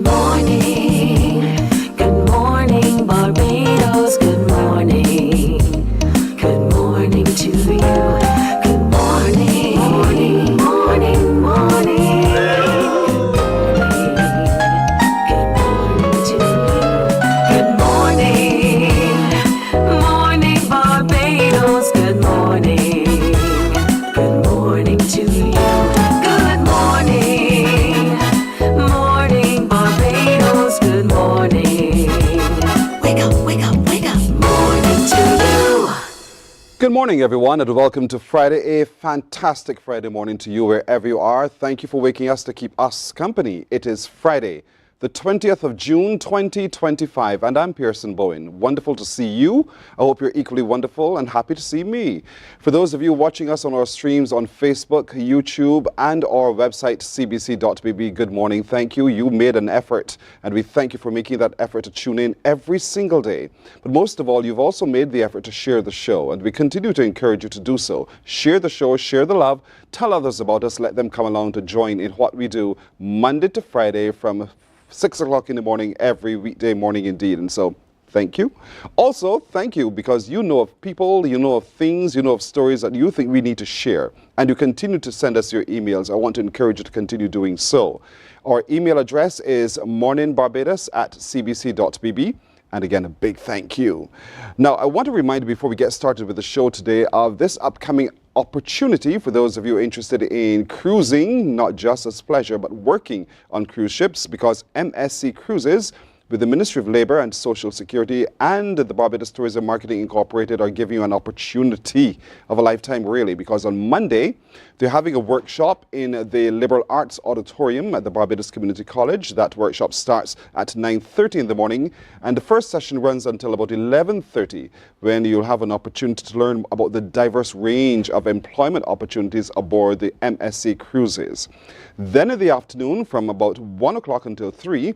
morning. Good morning, Barbados. Good morning. Good morning to you. Good morning. Morning, morning, morning. Good morning to you. Good morning. Morning, Barbados. Good morning. Good morning to you. Good morning. Morning, Barbados. Good morning. Wake up, wake up, wake up. Morning to you. Good morning, everyone, and welcome to Friday, a fantastic Friday morning to you wherever you are. Thank you for waking us to keep us company. It is Friday, the 20th of June, 2025, and I'm Pearson Bowen. Wonderful to see you. I hope you're equally wonderful and happy to see me. For those of you watching us on our streams on Facebook, YouTube, and our website, cbc.bb, good morning. Thank you. You made an effort, and we thank you for making that effort to tune in every single day. But most of all, you've also made the effort to share the show, and we continue to encourage you to do so. Share the show, share the love, tell others about us, let them come along to join in what we do Monday to Friday from 6 o'clock in the morning, every weekday morning indeed. And so, thank you. Also, thank you because you know of people, you know of things, you know of stories that you think we need to share. And you continue to send us your emails. I want to encourage you to continue doing so. Our email address is morninbarbados@cbc.bb. And again, a big thank you. Now, I want to remind you before we get started with the show today of this upcoming opportunity for those of you interested in cruising, not just as pleasure, but working on cruise ships, because MSC Cruises, with the Ministry of Labour and Social Security and the Barbados Tourism Marketing Incorporated are giving you an opportunity of a lifetime, really, because on Monday, they're having a workshop in the Liberal Arts Auditorium at the Barbados Community College. That workshop starts at 9:30 in the morning, and the first session runs until about 11:30, when you'll have an opportunity to learn about the diverse range of employment opportunities aboard the MSC Cruises. Then in the afternoon, from about 1 o'clock until 3,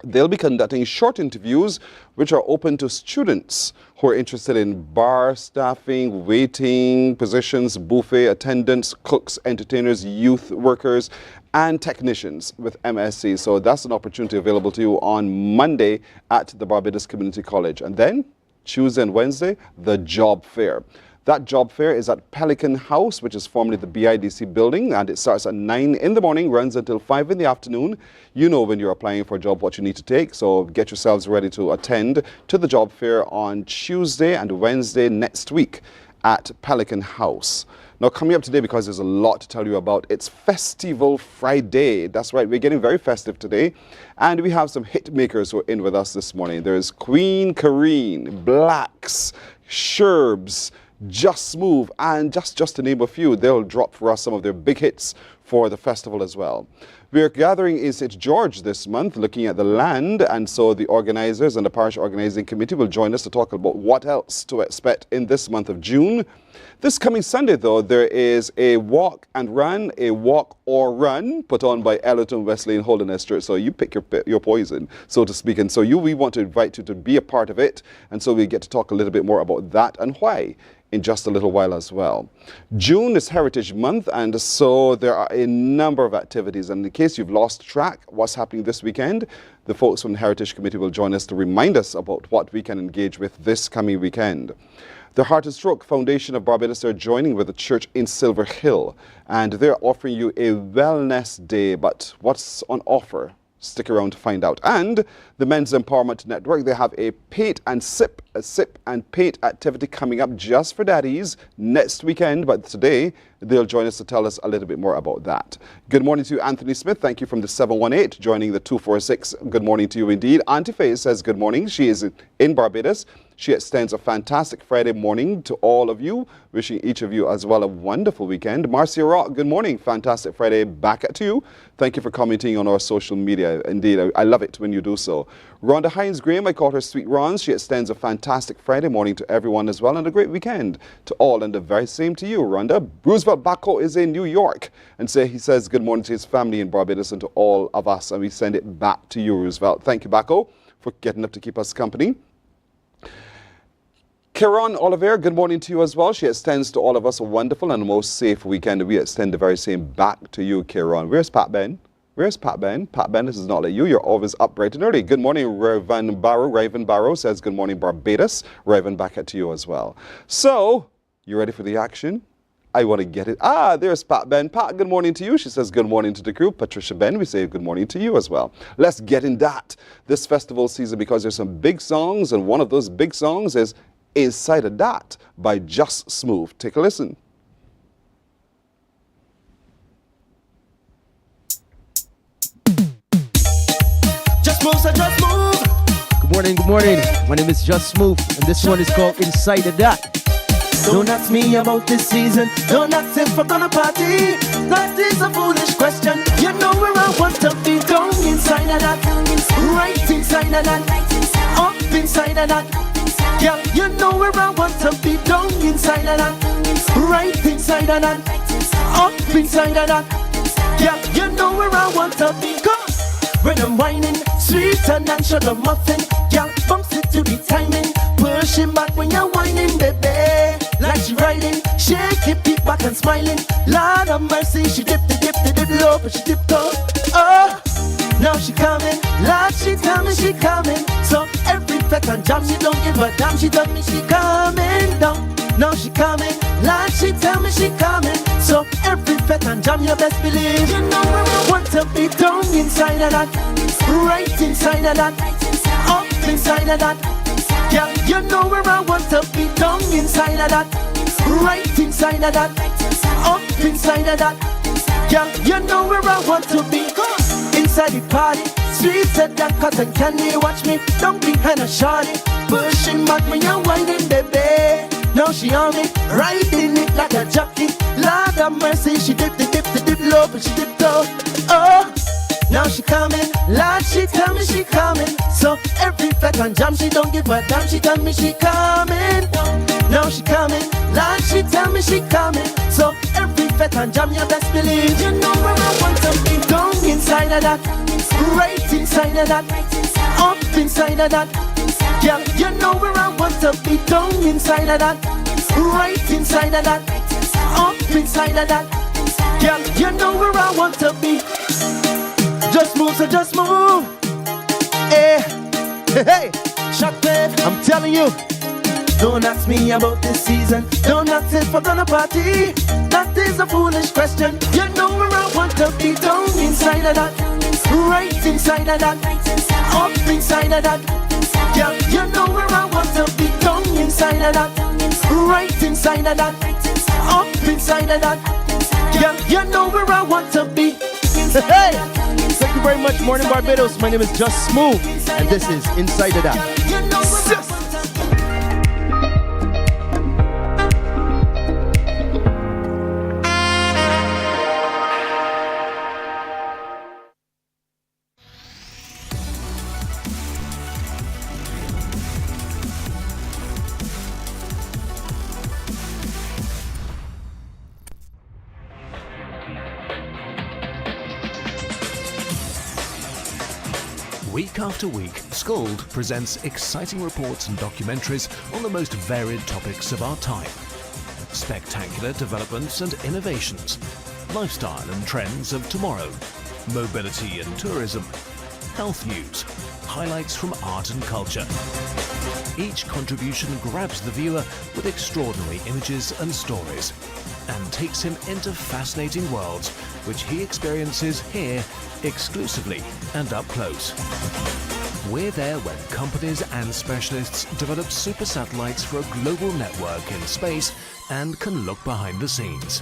they'll be conducting short interviews which are open to students who are interested in bar staffing, waiting positions, buffet attendants, cooks, entertainers, youth workers, and technicians with MSC. So that's an opportunity available to you on Monday at the Barbados Community College. And then Tuesday and Wednesday, the job fair. That job fair is at Pelican House, which is formerly the BIDC building, and it starts at 9 in the morning, runs until 5 in the afternoon. You know when you're applying for a job what you need to take, so get yourselves ready to attend to the job fair on Tuesday and Wednesday next week at Pelican House. Now, coming up today, because there's a lot to tell you about, it's Festival Friday. That's right, we're getting very festive today. And we have some hit makers who are in with us this morning. There's Queen Kareen, Blacks, Sherbs, Just Smooth, and just to name a few, they'll drop for us some of their big hits for the festival as well. We're gathering in St. George this month, looking at the land, and so the organizers and the parish organizing committee will join us to talk about what else to expect in this month of June. This coming Sunday, though, there is a walk and run, a walk or run, put on by Ellerton, Wesley, and Holderness Church. So you pick your poison, so to speak. And so we want to invite you to be a part of it. And so we get to talk a little bit more about that and why in just a little while as well. June is Heritage Month, and so there are a number of activities. And in case you've lost track what's happening this weekend, the folks from the Heritage Committee will join us to remind us about what we can engage with this coming weekend. The Heart and Stroke Foundation of Barbados are joining with the church in Silver Hill, and they're offering you a wellness day. But what's on offer? Stick around to find out. And the Men's Empowerment Network, they have a Pate and Sip, a Sip and Pate activity coming up just for daddies next weekend. But today, they'll join us to tell us a little bit more about that. Good morning to you, Anthony Smith. Thank you from the 718, joining the 246. Good morning to you indeed. Auntie Faye says good morning. She is in Barbados. She extends a fantastic Friday morning to all of you, wishing each of you as well a wonderful weekend. Marcia Rock, good morning. Fantastic Friday back at you. Thank you for commenting on our social media. Indeed, I love it when you do so. Rhonda Hines Graham, I call her Sweet Ron. She extends a fantastic Friday morning to everyone as well, and a great weekend to all, and the very same to you, Rhonda. Roosevelt Bacco is in New York, and he says good morning to his family in Barbados and to all of us, and we send it back to you, Roosevelt. Thank you, Bacco, for getting up to keep us company. Kieran Oliver, good morning to you as well. She extends to all of us a wonderful and most safe weekend. We extend the very same back to you, Kieran. Where's Pat Ben? Where's Pat Ben? Pat Ben, this is not like you. You're always up bright and early. Good morning, Raven Barrow. Raven Barrow says, good morning, Barbados. Raven, back at you as well. So, you ready for the action? I want to get it. Ah, there's Pat Ben. Pat, good morning to you. She says, good morning to the crew. Patricia Ben, we say good morning to you as well. Let's get in that this festival season because there's some big songs, and one of those big songs is Inside of That by Just Smooth. Take a listen. So just move. Good morning, good morning. My name is Just Smooth, and this one is called Inside of That. Don't ask me about this season. Don't ask if we're gonna party. That is a foolish question. You know where I want to be. Down inside of that. Right inside of that. Up inside of that. Yeah, you know where I want to be. Down inside of that. Right inside of that. Up inside of that. Yeah, you know where I want to be. Come on. When I'm whining, sweeter than sugar muffin. Yeah, bumps it to the timing. Pushing back when you're whining, baby. Like she riding, shake it, peek back and smiling. Lord of mercy, she dipped low, but she dipped up. Oh, now she coming. Lord, she tell me she coming. So every fete and jam, she don't give a damn. She tell me she coming down. Now she coming. Lord, she tell me she coming. So every fete and jam, you best believe. You know where I want to be. Down inside of that. Right inside of that. Up inside of that. Yeah, you know where I want to be. Down inside of that. Right inside of that. Up inside of that. Yeah, you know where I want to be. Inside the party, sweeter than cotton candy. Watch me, don't be kinda shawty. Pushing back when you're whining, baby. Now she on me, riding it like a jockey. Lord of mercy, she dipped low, but she dipped up. Oh, now she coming. Lord, she tell me she coming. So every fete and jam, she don't give a damn. She tell me she coming. Now she coming. Lord, she tell me she coming. So every fete and jam, you best believe. You know where I want to be. Down inside of that. Right inside of that. Up inside of that. Yeah, you know where I want to be. Down inside of that. Right inside of that. Up inside of that. Yeah, you know where I want to be. Just move, so just move. Hey, hey, shut babe, I'm telling you. Don't ask me about this season. Don't ask if we're gonna party. That is a foolish question. You know where I want to be. Down inside of that. Right inside of that. Up inside of that. Yeah, you know where I want to be. Down inside of that. Right inside of that. Up inside of that. Yeah, you know where I want to be. Hey! Thank you very much, Mornin Barbados. My name is Just Smooth, and this is Inside of That. Week after week, Scold presents exciting reports and documentaries on the most varied topics of our time. Spectacular developments and innovations, lifestyle and trends of tomorrow, mobility and tourism, health news, highlights from art and culture. Each contribution grabs the viewer with extraordinary images and stories and takes him into fascinating worlds which he experiences here exclusively and up close. We're there when companies and specialists develop super satellites for a global network in space and can look behind the scenes.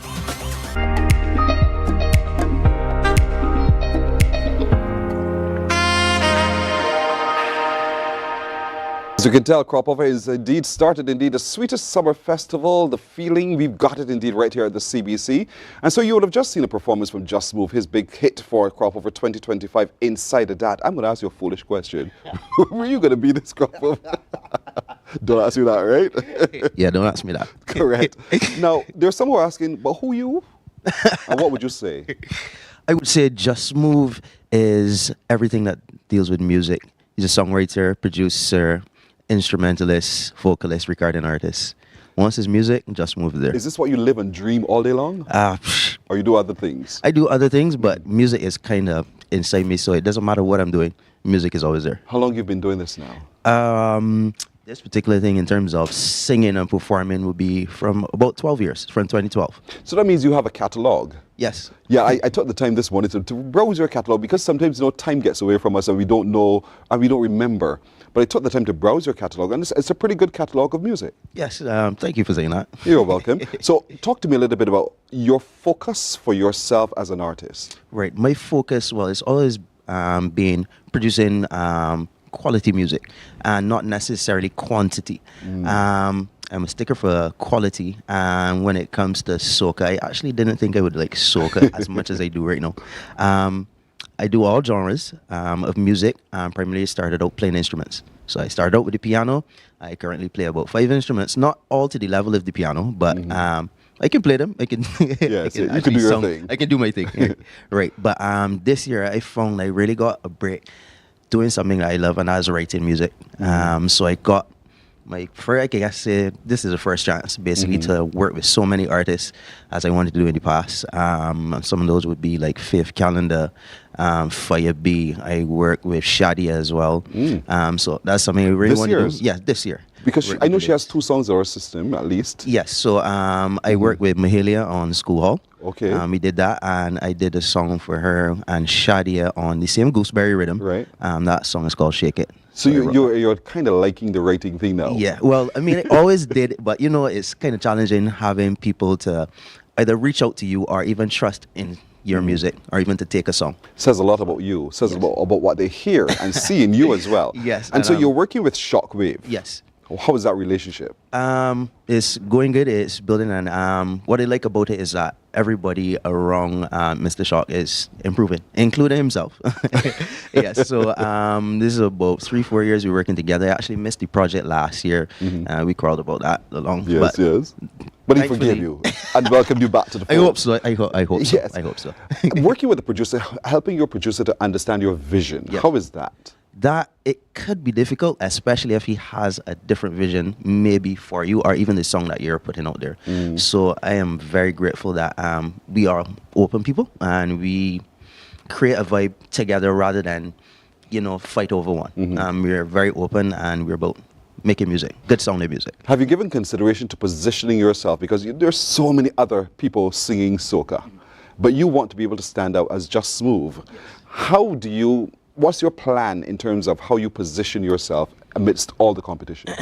As you can tell, Crop Over is indeed started the sweetest summer festival. The feeling, we've got it indeed right here at the CBC. And so you would have just seen a performance from Just Move, his big hit for Crop Over 2025, Inside of That. I'm going to ask you a foolish question. Were you going to be this Crop Over? Don't ask me that, right? Yeah, don't ask me that. Correct. Now, there's some who are asking, but who you? And what would you say? I would say Just Move is everything that deals with music. He's a songwriter, producer, instrumentalist, vocalist, recording artist. Once it's music, Just Move there. Is this what you live and dream all day long? Or you do other things? I do other things, but music is kind of inside me, so it doesn't matter what I'm doing. Music is always there. How long you've been doing this now? This particular thing in terms of singing and performing would be from about 12 years, from 2012. So that means you have a catalog. Yes. Yeah, I took the time this morning to browse your catalog because sometimes, time gets away from us and we don't know and we don't remember. But I took the time to browse your catalog, and it's a pretty good catalog of music. Yes, thank you for saying that. You're welcome. So talk to me a little bit about your focus for yourself as an artist. Right. My focus, well, it's always been producing quality music and not necessarily quantity. I'm a sticker for quality, and when it comes to soca, I actually didn't think I would like soca as much as I do right now. I do all genres of music. Primarily started out playing instruments. So I started out with the piano. I currently play about 5 instruments, not all to the level of the piano, but I can play them. I can. Yeah, so you can do your thing. I can do my thing. Right. But this year I found I really got a break doing something I love, and that's writing music. So I got my first, I guess this is the first chance basically to work with so many artists as I wanted to do in the past. Some of those would be like Fifth Calendar, Fire B. I work with Shadia as well. So that's something I really want to do. Yeah, this year. Because I know she has 2 songs in her system, at least. Yes, so I worked with Mahalia on School Hall. Okay. We did that, and I did a song for her and Shadia on the same Gooseberry rhythm. Right. That song is called Shake It. So you're kind of liking the writing thing now? Yeah, well, I mean, I always did, but it's kind of challenging having people to either reach out to you or even trust in your music or even to take a song. Says a lot about you. Says about what they hear and see in you as well. Yes. And so you're working with Shockwave. Yes. How is that relationship? It's going good. It's building, and what I like about it is that everybody around Mr. Shock is improving, including himself. Yes. So this is about 3-4 years we're working together. I actually missed the project last year. We quarreled about that along. Yes. But he forgave you and welcomed you back to the fold. I hope so. I hope so. Yes. I hope so. Working with the producer, helping your producer to understand your vision. Yeah. How is that? That it could be difficult, especially if he has a different vision, maybe for you or even the song that you're putting out there. So I am very grateful that we are open people and we create a vibe together rather than, fight over one. We're very open and we're about making music, good sounding music. Have you given consideration to positioning yourself? Because there's so many other people singing soca, but you want to be able to stand out as Just Smooth. What's your plan in terms of how you position yourself amidst all the competition?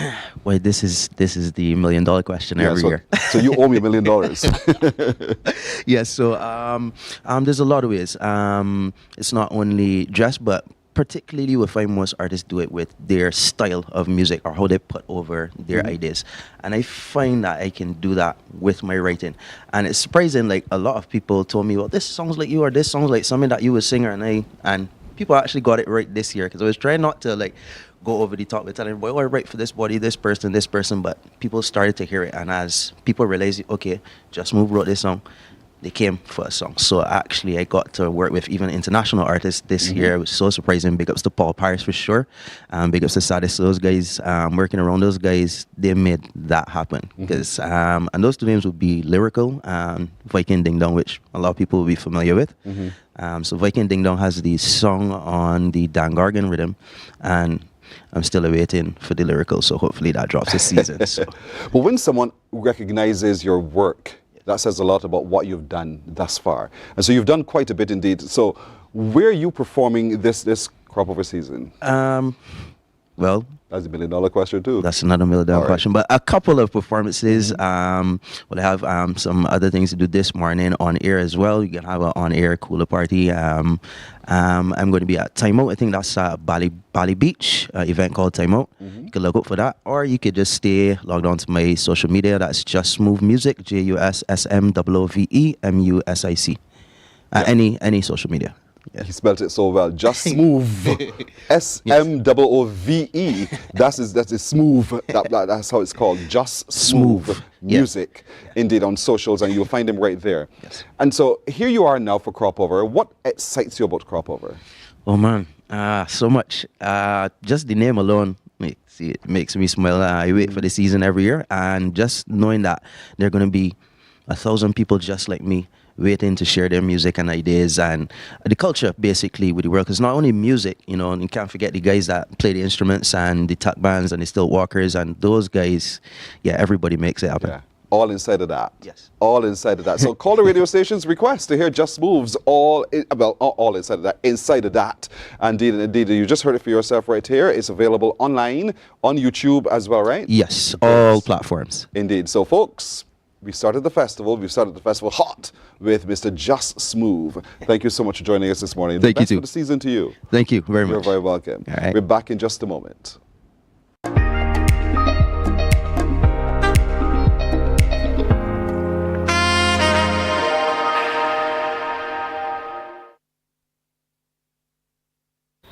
Well, this is the $1 million question every year. So you owe me $1 million. Yes. So there's a lot of ways. It's not only dress, but particularly you will find most artists do it with their style of music or how they put over their ideas. And I find that I can do that with my writing. And it's surprising, like a lot of people told me, well, this sounds like you, or this sounds like something that you would sing, and people actually got it right this year, because I was trying not to go over the top with telling everybody, I write for this body, this person, but people started to hear it, and as people realized, okay, Just Move wrote this song, they came for a song. So actually I got to work with even international artists this year. It was so surprising. Big ups to Paul Paris for sure. Big ups to Sadis, those guys, working around those guys, they made that happen. Because and those 2 names would be Lyrical and Viking Ding Dong, which a lot of people will be familiar with. So Viking Ding Dong has the song on the Dangargan rhythm, and I'm still waiting for the Lyrical, so hopefully that drops this season. So. But when someone recognizes your work, that says a lot about what you've done thus far. And so you've done quite a bit indeed. So where are you performing this crop over season? Well, that's a $1 million question too. That's another $1 million question. But a couple of performances. I have some other things to do this morning on air as well. You can have an on-air cooler party. I'm going to be at Time Out. I think that's Bali Beach, event called Time Out. You can look up for that. Or you could just stay logged on to my social media. That's Just Smooth Music, JUSSMOOVE MUSIC. Any social media. Yeah. He spelled it so well. Just Smooth. SMOOVE. That's smooth. That's how it's called. Just Smooth Music. Yeah. Indeed, on socials, and you'll find him right there. Yes. And so here you are now for Crop Over. What excites you about Crop Over? Oh man, so much. Just the name alone makes me smile. I wait for the season every year, and just knowing that there are going to be 1,000 people just like me waiting to share their music and ideas and the culture basically with the world. Because not only music, you know, and you can't forget the guys that play the instruments and the tuck bands and the stilt walkers and those guys. Yeah, everybody makes it happen. Yeah. All inside of that. Yes. All inside of that. So call the radio station's request to hear Just Moves all inside of that. Inside of that. Indeed, you just heard it for yourself right here. It's available online on YouTube as well, right? Yes, all platforms. Indeed. So folks, we started the festival. We started the festival hot with Mr. Just Smooth. Thank you so much for joining us this morning. Thank you best too. for the season to you. Thank you very You're much. very welcome. All right. We're back in just a moment.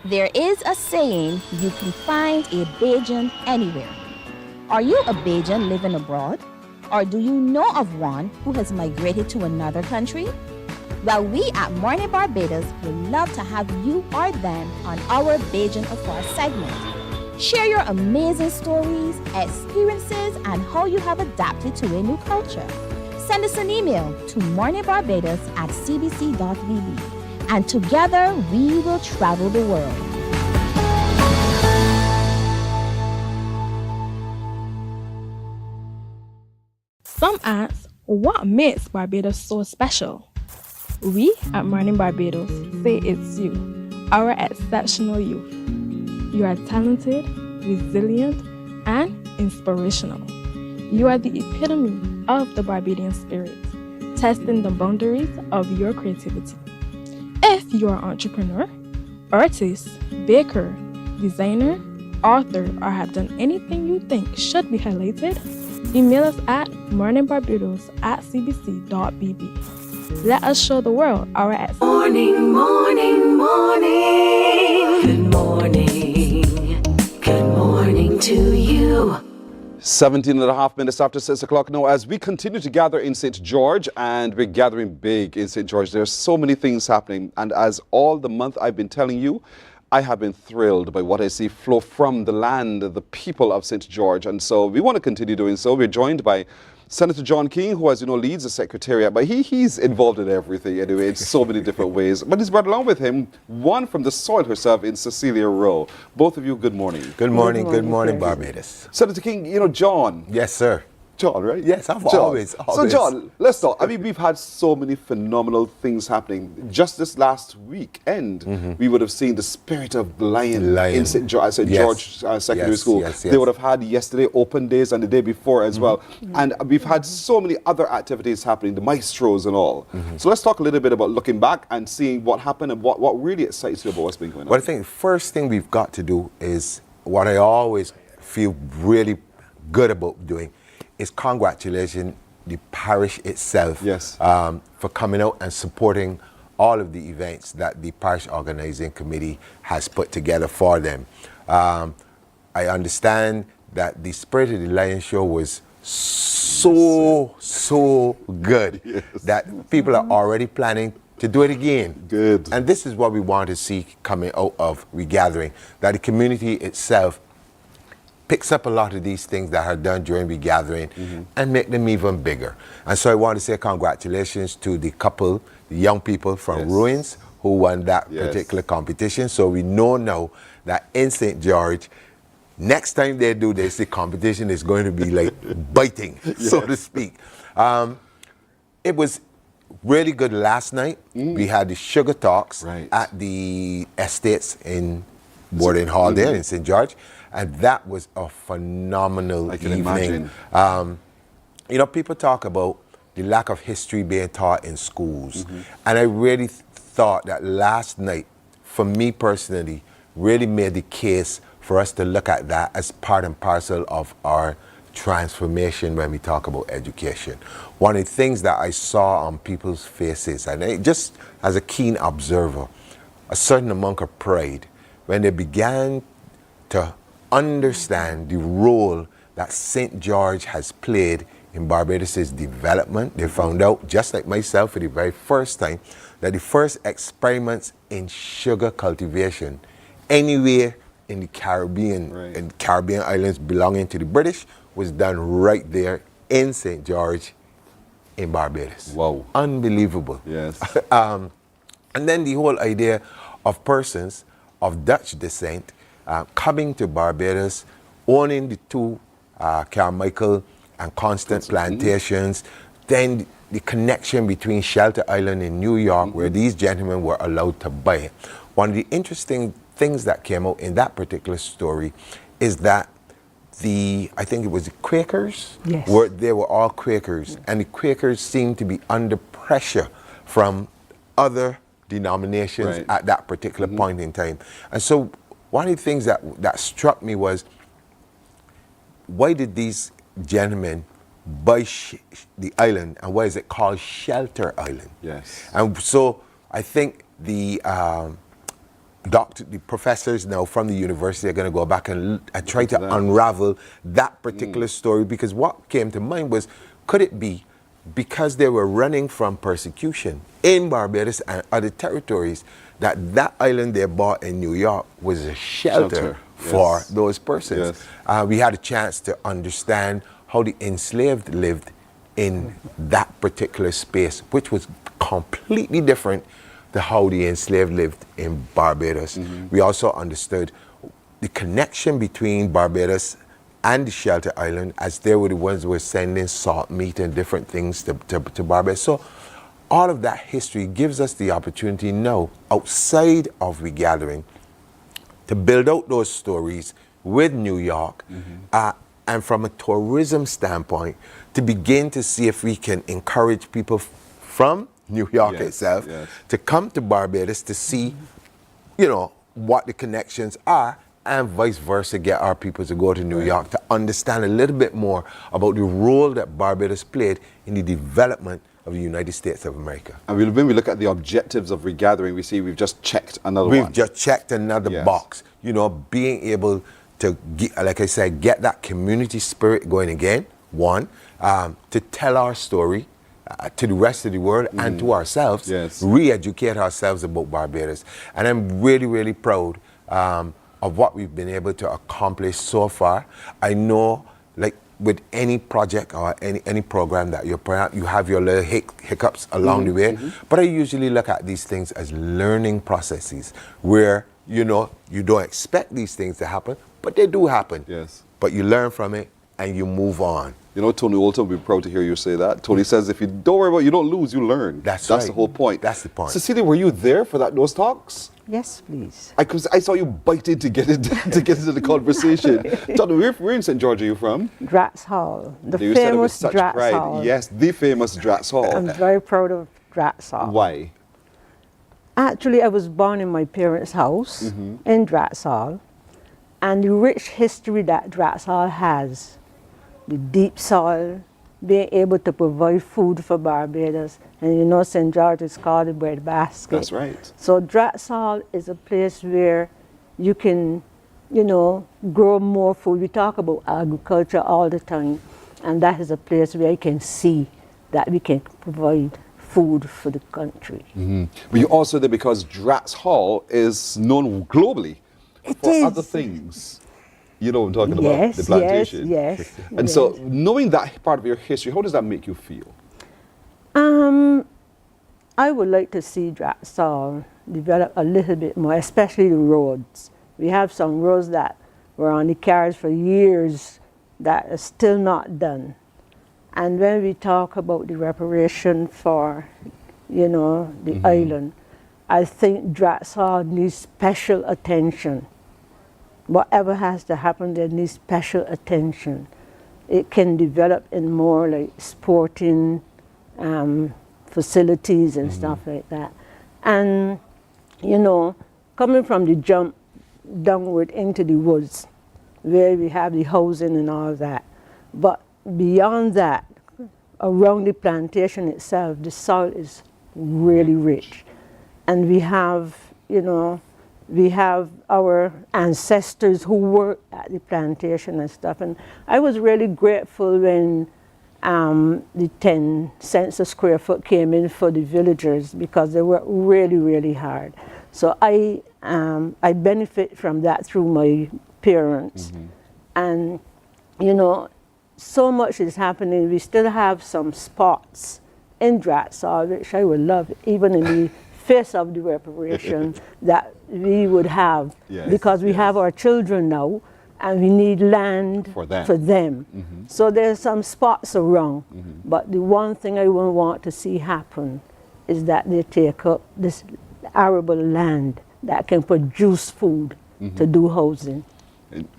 There is a saying, you can find a Bajan anywhere. Are you a Bajan living abroad? Or do you know of one who has migrated to another country? Well, we at Mornin Barbados would love to have you or them on our Bajan Afar segment. Share your amazing stories, experiences, and how you have adapted to a new culture. Send us an email to morninbarbados@cbc.vb. And together we will travel the world. Some ask, what makes Barbados so special? We at Mornin Barbados say it's you, our exceptional youth. You are talented, resilient, and inspirational. You are the epitome of the Barbadian spirit, testing the boundaries of your creativity. If you are an entrepreneur, artist, baker, designer, author, or have done anything you think should be highlighted, email us at morninbarbados@cbc.bb. Let us show the world our Morning, morning, morning. Good morning. Good morning to you. 17 and a half minutes after 6 o'clock now, as we continue to gather in St. George, and we're gathering big in St. George. There's so many things happening, and as all the month I've been telling you, I have been thrilled by what I see flow from the land, the people of St. George, and so we want to continue doing so. We're joined by Senator John King, who, as you know, leads the Secretariat, but he's involved in everything anyway, in so many different ways. But he's brought along with him one from the soil herself in Cecilia Rowe. Both of you, good morning. Good morning, Barbados. Senator King, you know, John. Yes, sir. John, right? Yes, I've John. always. So, John, let's talk. I mean, we've had so many phenomenal things happening. Just this last weekend, we would have seen the Spirit of the Lion, in St. George Secondary School. Yes. They would have had yesterday open days and the day before as well. And we've had so many other activities happening, the maestros and all. So let's talk a little bit about looking back and seeing what happened and what really excites you about what's been going on. Well, I think the first thing we've got to do is what I always feel really good about doing is congratulating the parish itself for coming out and supporting all of the events that the parish organizing committee has put together for them. I understand that the Spirit of the Lion show was so good that people are already planning to do it again. Good. And this is what we want to see coming out of Regathering, that the community itself picks up a lot of these things that are done during Regathering and make them even bigger. And so I want to say congratulations to the couple, the young people from Ruins who won that particular competition. So we know now that in St. George, next time they do this, the competition is going to be like biting, so to speak. It was really good last night. We had the Sugar Talks at the estates in Boarding Hall there in St. George. And that was a phenomenal evening. Imagine. You know, people talk about the lack of history being taught in schools. And I really thought that last night, for me personally, really made the case for us to look at that as part and parcel of our transformation when we talk about education. One of the things that I saw on people's faces, and I, just as a keen observer, a certain amount of pride when they began to understand the role that St. George has played in Barbados' development. They found out, just like myself for the very first time, that the first experiments in sugar cultivation anywhere in the Caribbean, in Caribbean islands belonging to the British, was done right there in St. George in Barbados. Wow. Unbelievable. Yes. And then the whole idea of persons of Dutch descent coming to Barbados, owning the two Carmichael and Constant plantations, then the connection between Shelter Island and New York, where these gentlemen were allowed to buy it. One of the interesting things that came out in that particular story is that I think it was the Quakers, Yes. they were all Quakers, and the Quakers seemed to be under pressure from other denominations Right. at that particular point in time. And so one of the things that struck me was, why did these gentlemen buy the island, and why is it called Shelter Island? Yes. And so I think the professors now from the university are going to go back and try to unravel that particular story, because what came to mind was, could it be because they were running from persecution in Barbados and other territories, that island they bought in New York was a shelter for Yes. those persons? Yes. We had a chance to understand how the enslaved lived in that particular space, which was completely different to how the enslaved lived in Barbados. We also understood the connection between Barbados and the Shelter Island, as they were the ones who were sending salt meat and different things to Barbados. So all of that history gives us the opportunity now, outside of regathering, to build out those stories with New York, and from a tourism standpoint, to begin to see if we can encourage people from New York itself to come to Barbados to see, what the connections are, and vice versa, get our people to go to New York to understand a little bit more about the role that Barbados played in the development of the United States of America. And when we look at the objectives of regathering, we see we've just checked another one. We've just checked another box. Being able to, like I said, get that community spirit going again, one, to tell our story to the rest of the world and to ourselves, re-educate ourselves about Barbados. And I'm really, really proud of what we've been able to accomplish so far. I know, like with any project or any program that you're putting out, you have your little hiccups along the way, but I usually look at these things as learning processes where, you don't expect these things to happen, but they do happen. Yes. But you learn from it and you move on. Tony Walton will be proud to hear you say that. Tony says, if you don't worry about it, you don't lose, you learn. That's the whole point. That's the point. Cecilia, were you there for those talks? Yes, please. I saw you biting to get into the conversation. Tony, where in St. George are you from? Dratts Hall, the You said it with famous such Dratts pride. Hall. Yes, the famous Dratts Hall. I'm very proud of Dratts Hall. Why? Actually, I was born in my parents' house in Dratts Hall, and the rich history that Dratts Hall has, the deep soil, being able to provide food for Barbados. And St. George is called the bread basket. That's right. So Dratts Hall is a place where you can, grow more food. We talk about agriculture all the time, and that is a place where you can see that we can provide food for the country. But you're also there because Dratts Hall is known globally for other things. You know what I'm talking about, the plantation. Yes. And so knowing that part of your history, how does that make you feel? I would like to see Dratts Hall develop a little bit more, especially the roads. We have some roads that were on the cards for years that are still not done. And when we talk about the reparation for, the island, I think Dratts Hall needs special attention. Whatever has to happen, there needs special attention. It can develop in more like sporting facilities and stuff like that. And, coming from the jump downward into the woods, where we have the housing and all that. But beyond that, around the plantation itself, the soil is really rich. And we have, we have our ancestors who worked at the plantation and stuff. And I was really grateful when the 10 cents a square foot came in for the villagers, because they worked really, really hard. So I benefit from that through my parents. And, so much is happening. We still have some spots indrats, which I would love, even in the face of the reparation that we would have, Yes, because we have our children now, and we need land For them. So there's some spots around, but the one thing I won't want to see happen is that they take up this arable land that can produce food to do housing.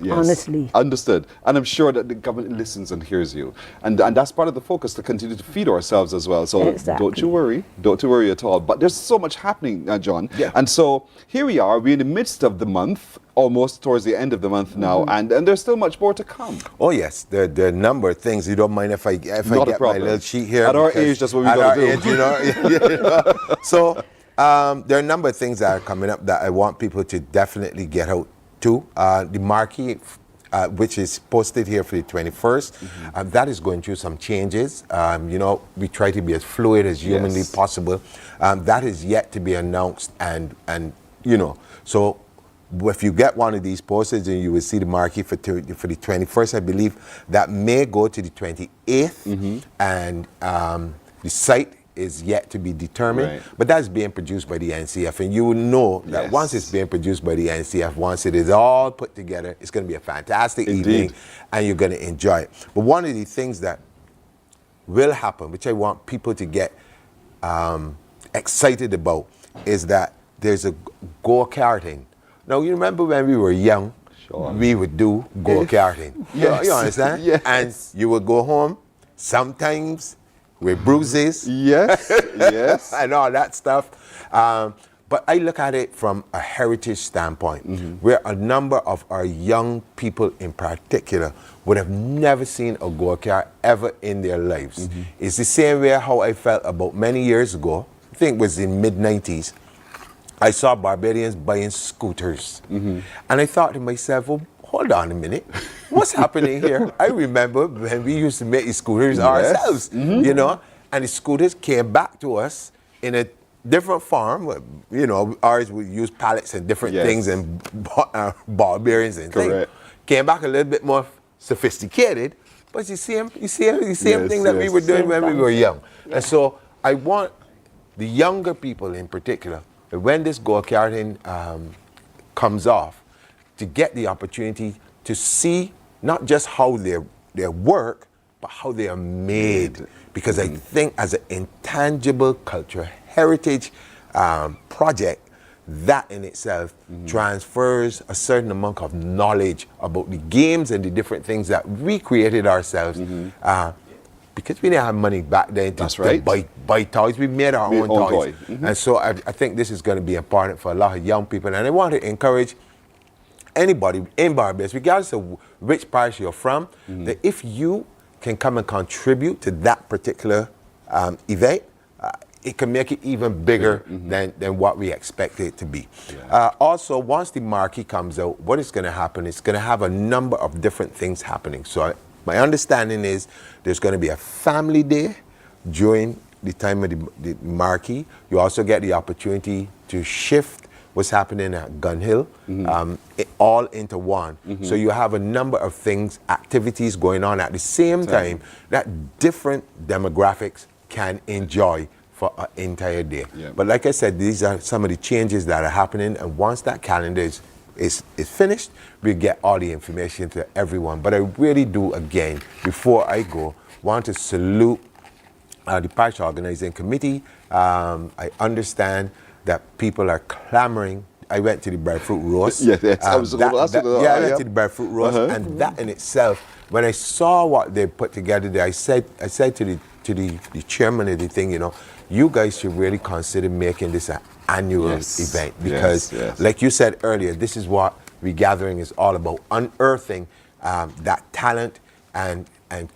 Yes. Honestly. Understood. And I'm sure that the government listens and hears you. And that's part of the focus, to continue to feed ourselves as well. So Exactly. don't you worry. Don't you worry at all. But there's so much happening, John. Yeah. And so here we are. We're in the midst of the month, almost towards the end of the month now. And there's still much more to come. Oh yes, there are a number of things. You don't mind if I get my little sheet here? At our because age, that's what we at gotta our do. age, you know. So there are a number of things that are coming up that I want people to definitely get out to. The marquee, which is posted here for the 21st, that is going through some changes. You know, we try to be as fluid as humanly possible. That is yet to be announced, and you know, so if you get one of these posters, and you will see the marquee for the 21st, I believe that may go to the 28th, and the site is yet to be determined, Right. but that's being produced by the NCF, and you will know that once it's being produced by the NCF, once it is all put together, it's going to be a fantastic evening, and you're going to enjoy it. But one of the things that will happen, which I want people to get excited about, is that there's a go-karting. Now, you remember when we were young, we would do go-karting. You understand? Yes. And you would go home, sometimes with bruises. Yes, yes. And all that stuff. But I look at it from a heritage standpoint, where a number of our young people in particular would have never seen a go-kart ever in their lives. It's the same way how I felt about many years ago, I think it was in mid-90s, I saw Barbadians buying scooters. And I thought to myself, well, hold on a minute, what's happening here? I remember when we used to make the scooters ourselves, you know, and the scooters came back to us in a different form. You know, ours would use pallets and different things and ball bearings and things. Came back a little bit more sophisticated, but you see the same thing that we were doing when we were young. And so I want the younger people in particular, when this go-karting comes off, to get the opportunity to see not just how they work, but how they are made. Because I think as an intangible cultural heritage project, that in itself transfers a certain amount of knowledge about the games and the different things that we created ourselves. Because we didn't have money back then to buy toys, we made our own toys. And so I think this is going to be important for a lot of young people. And I want to encourage anybody in Barbados, regardless of which parish you're from, that if you can come and contribute to that particular event, it can make it even bigger than what we expect it to be. Also, once the marquee comes out, what is going to happen? It's going to have a number of different things happening. So my understanding is there's going to be a family day during the time of the marquee. You also get the opportunity to shift what's happening at Gun Hill, all into one. So you have a number of things, activities going on at the same time that different demographics can enjoy for an entire day. But like I said, these are some of the changes that are happening, and once that calendar is finished, we get all the information to everyone. But I really do, again, before I go, want to salute the parish organizing committee. I understand that people are clamoring. I went to the breadfruit roast. I went to the breadfruit roast, and that in itself, when I saw what they put together there, I said to the chairman of the thing, you know, you guys should really consider making this an annual event, because like you said earlier, this is what Regathering is all about, unearthing that talent and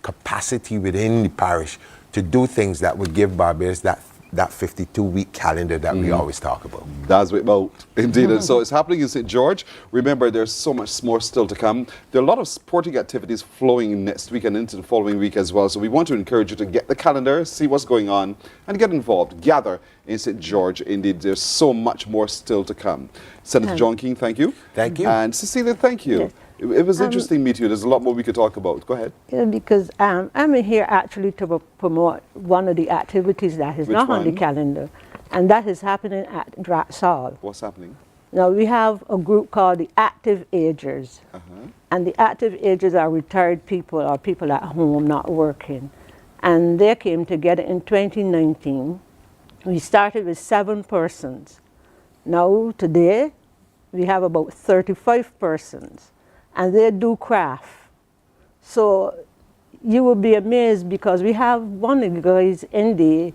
capacity within the parish to do things that would give Barbados that 52-week calendar that we always talk about. That's what about, indeed. And so it's happening in St. George. Remember, there's so much more still to come. There are a lot of sporting activities flowing next week and into the following week as well. So we want to encourage you to get the calendar, see what's going on, and get involved. Gather in St. George. Indeed, there's so much more still to come. Senator John King, thank you. Thank you. And Cecilia, thank you. It was interesting meeting you. There's a lot more we could talk about. Go ahead. Yeah, because I'm here actually to promote one of the activities that is Which not on the one? calendar, and that is happening at Draxall. What's happening? Now, we have a group called the Active Agers, and the Active Agers are retired people or people at home not working. And they came together in 2019. We started with 7 persons. Now, today, we have about 35 persons, and they do craft. So you will be amazed because we have one of the guys in the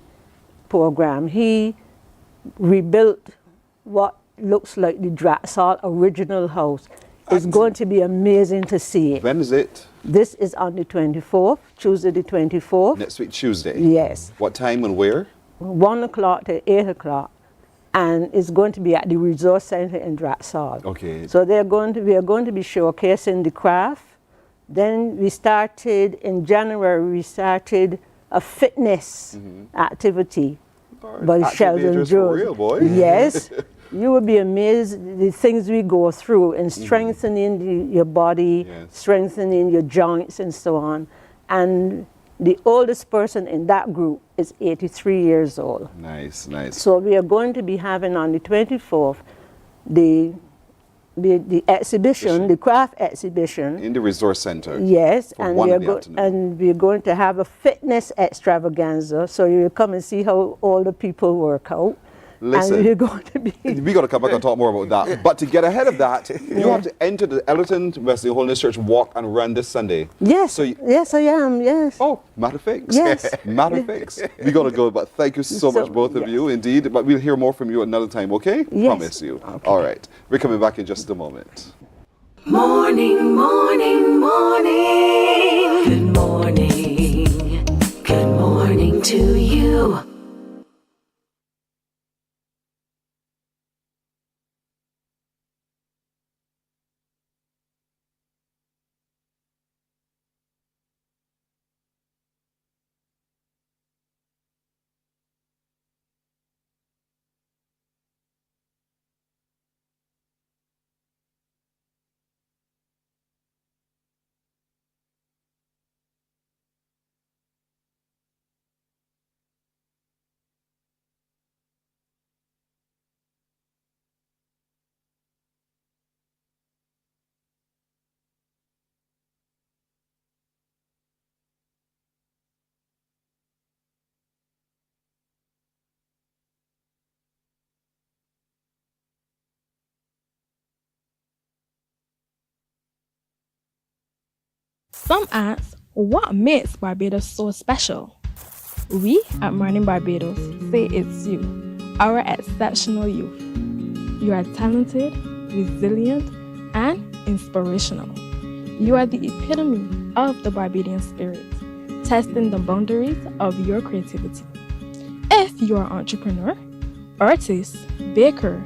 program. He rebuilt what looks like the Draxall original house. It's going to be amazing to see it. When is it? This is on the 24th, Tuesday the 24th. Next week, Tuesday. Yes. What time and where? 1 o'clock to 8 o'clock. And it's going to be at the Resource Center in Draxall. Okay. So we are going to be showcasing the craft. Then we started, in January, we started a fitness activity by Active Sheldon Agers for Jones. real, boy. Yes. You will be amazed the things we go through in strengthening your body, Yes. strengthening your joints and so on. And the oldest person in that group is 83 years old. Nice, nice. So we are going to be having on the 24th the exhibition, the craft exhibition. In the Resource Center. Yes, For and 1 we are in the afternoon. and we're going to have a fitness extravaganza. So you will come and see how all the people work out. Listen. And we're going to be. We got to come back and talk more about that. But to get ahead of that, you have to enter the Ellerton Wesley Holiness Church Walk and Run this Sunday. Yes, So yes, I am. Yes. Oh, matter of fix. Yes. Matter of fix. We got to go, but thank you so much, both of yes. you, indeed. But we'll hear more from you another time, okay? Yes. Promise you. Okay. All right. We're coming back in just a moment. Morning, morning, morning. Good morning. Good morning to you. Some ask, what makes Barbados so special? We at Mornin Barbados say it's you, our exceptional youth. You are talented, resilient, and inspirational. You are the epitome of the Barbadian spirit, testing the boundaries of your creativity. If you are an entrepreneur, artist, baker,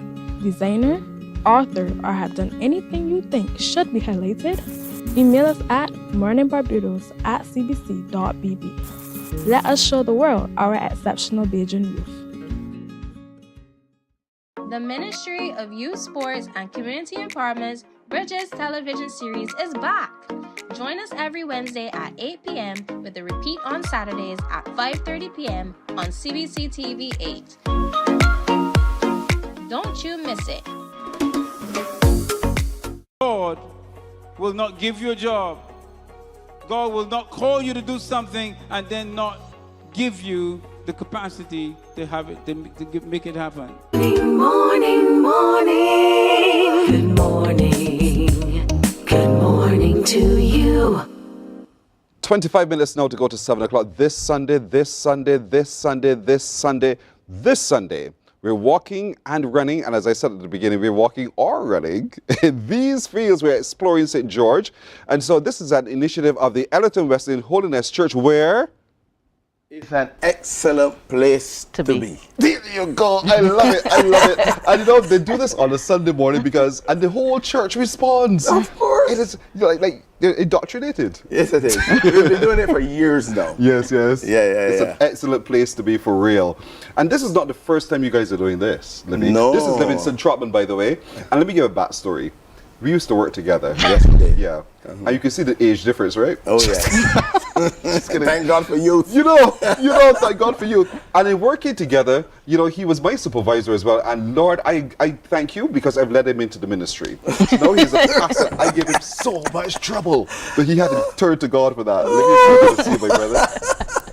designer, author, or have done anything you think should be highlighted, email us at morninbarbados@cbc.bb. Let us show the world our exceptional Bajan youth. The Ministry of Youth Sports and Community Empowerment's Bridges television series is back. Join us every Wednesday at 8 p.m. with a repeat on Saturdays at 5:30 p.m. on CBC TV 8. Don't you miss it. God will not give you a job. God will not call you to do something and then not give you the capacity to have it, to make it happen. Morning, morning, morning. Good morning. Good morning to you. 25 minutes now to go to 7 o'clock. This Sunday, we're walking and running, and as I said at the beginning, we're walking or running in these fields. We're exploring St. George. And so this is an initiative of the Ellerton Wesley Holiness Church where... It's an excellent place to be. There you go. I love it. I love it. And you know, they do this on a Sunday morning and the whole church responds. Of course. It is like they're indoctrinated. Yes, it is. We've been doing it for years now. Yes. Yeah. It's an excellent place to be for real. And this is not the first time you guys are doing this, Libby. No. This is Libby in St. Trotman, by the way. And let me give a backstory. We used to work together. Yes, we did. Yeah. And you can see the age difference, right? Oh, yes. Thank God for youth. You know, thank God for you. And in working together, he was my supervisor as well. And Lord, I thank you because I've led him into the ministry. Now he's a pastor. I gave him so much trouble, but he had to turn to God for that. Let me see my brother.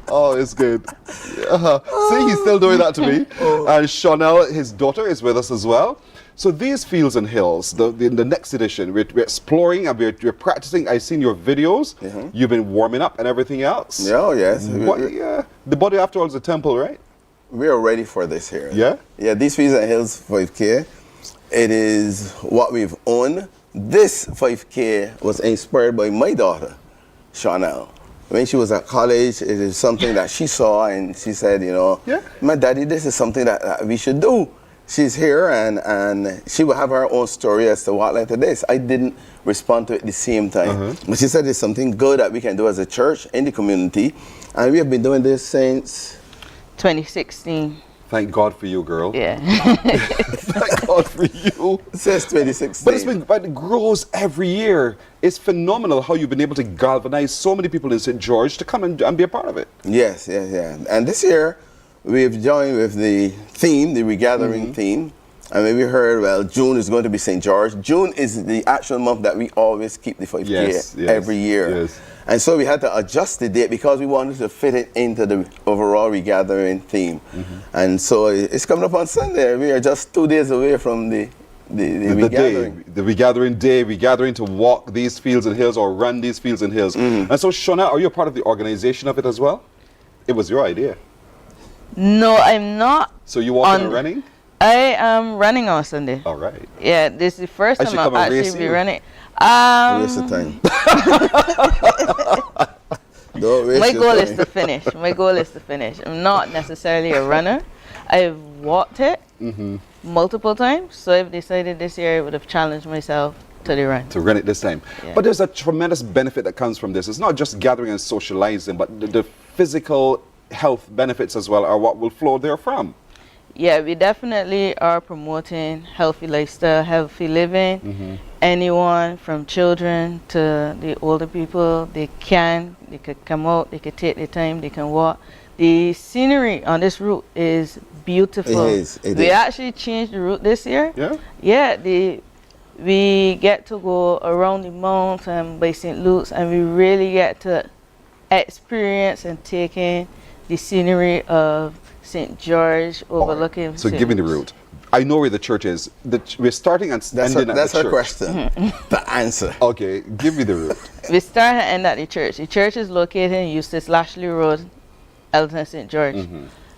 Oh, it's good. See, he's still doing that to me. And Chanel, his daughter, is with us as well. So these Fields and Hills, the next edition, we're exploring and we're practicing. I've seen your videos. You've been warming up and everything else. Oh, yes. Yeah. The body, after all, is a temple, right? We are ready for this here. Yeah? Yeah, these Fields and Hills 5K, it is what we've owned. This 5K was inspired by my daughter, Chanel. When she was at college, it is something that she saw and she said, my daddy, this is something that we should do. She's here and she will have her own story as to what led to this. I didn't respond to it at the same time. But she said it's something good that we can do as a church in the community. And we have been doing this since 2016. Thank God for you, girl. Yeah. Thank God for you. Since 2016. But it grows every year. It's phenomenal how you've been able to galvanize so many people in St. George to come and be a part of it. Yes. And this year, we've joined with the theme, the regathering theme. And when we heard, well, June is going to be St. George. June is the actual month that we always keep the 5K every year. Yes. And so we had to adjust the date because we wanted to fit it into the overall regathering theme. And so it's coming up on Sunday. We are just 2 days away from the regathering. The regathering day, regathering to walk these Fields and Hills or run these Fields and Hills. And so, Shona, are you a part of the organization of it as well? It was your idea. No, I'm not. So you walking and running? I am running on Sunday. All right. Yeah, this is the first time I'll actually be running. Waste of time. Don't waste My your goal time. is to finish. My goal is to finish. I'm not necessarily a runner. I've walked it multiple times, so I've decided this year I would have challenged myself to the run. To run it this time. Yeah. But there's a tremendous benefit that comes from this. It's not just gathering and socializing, but the physical health benefits as well are what will flow therefrom. Yeah, we definitely are promoting healthy lifestyle, healthy living. Anyone from children to the older people, they could come out, they could take their time, they can walk. The scenery on this route is beautiful. It is. We actually changed the route this year. Yeah? Yeah, we get to go around the mountain by St. Luke's and we really get to experience and take in the scenery of St. George overlooking. Right. So St. give me the Luke's. route. I know where the church is. We're starting and ending at That's the her church. question. The answer. Okay, give me the route. We start and end at the church. The church is located in Eustace Lashley Road, Elton, St. George.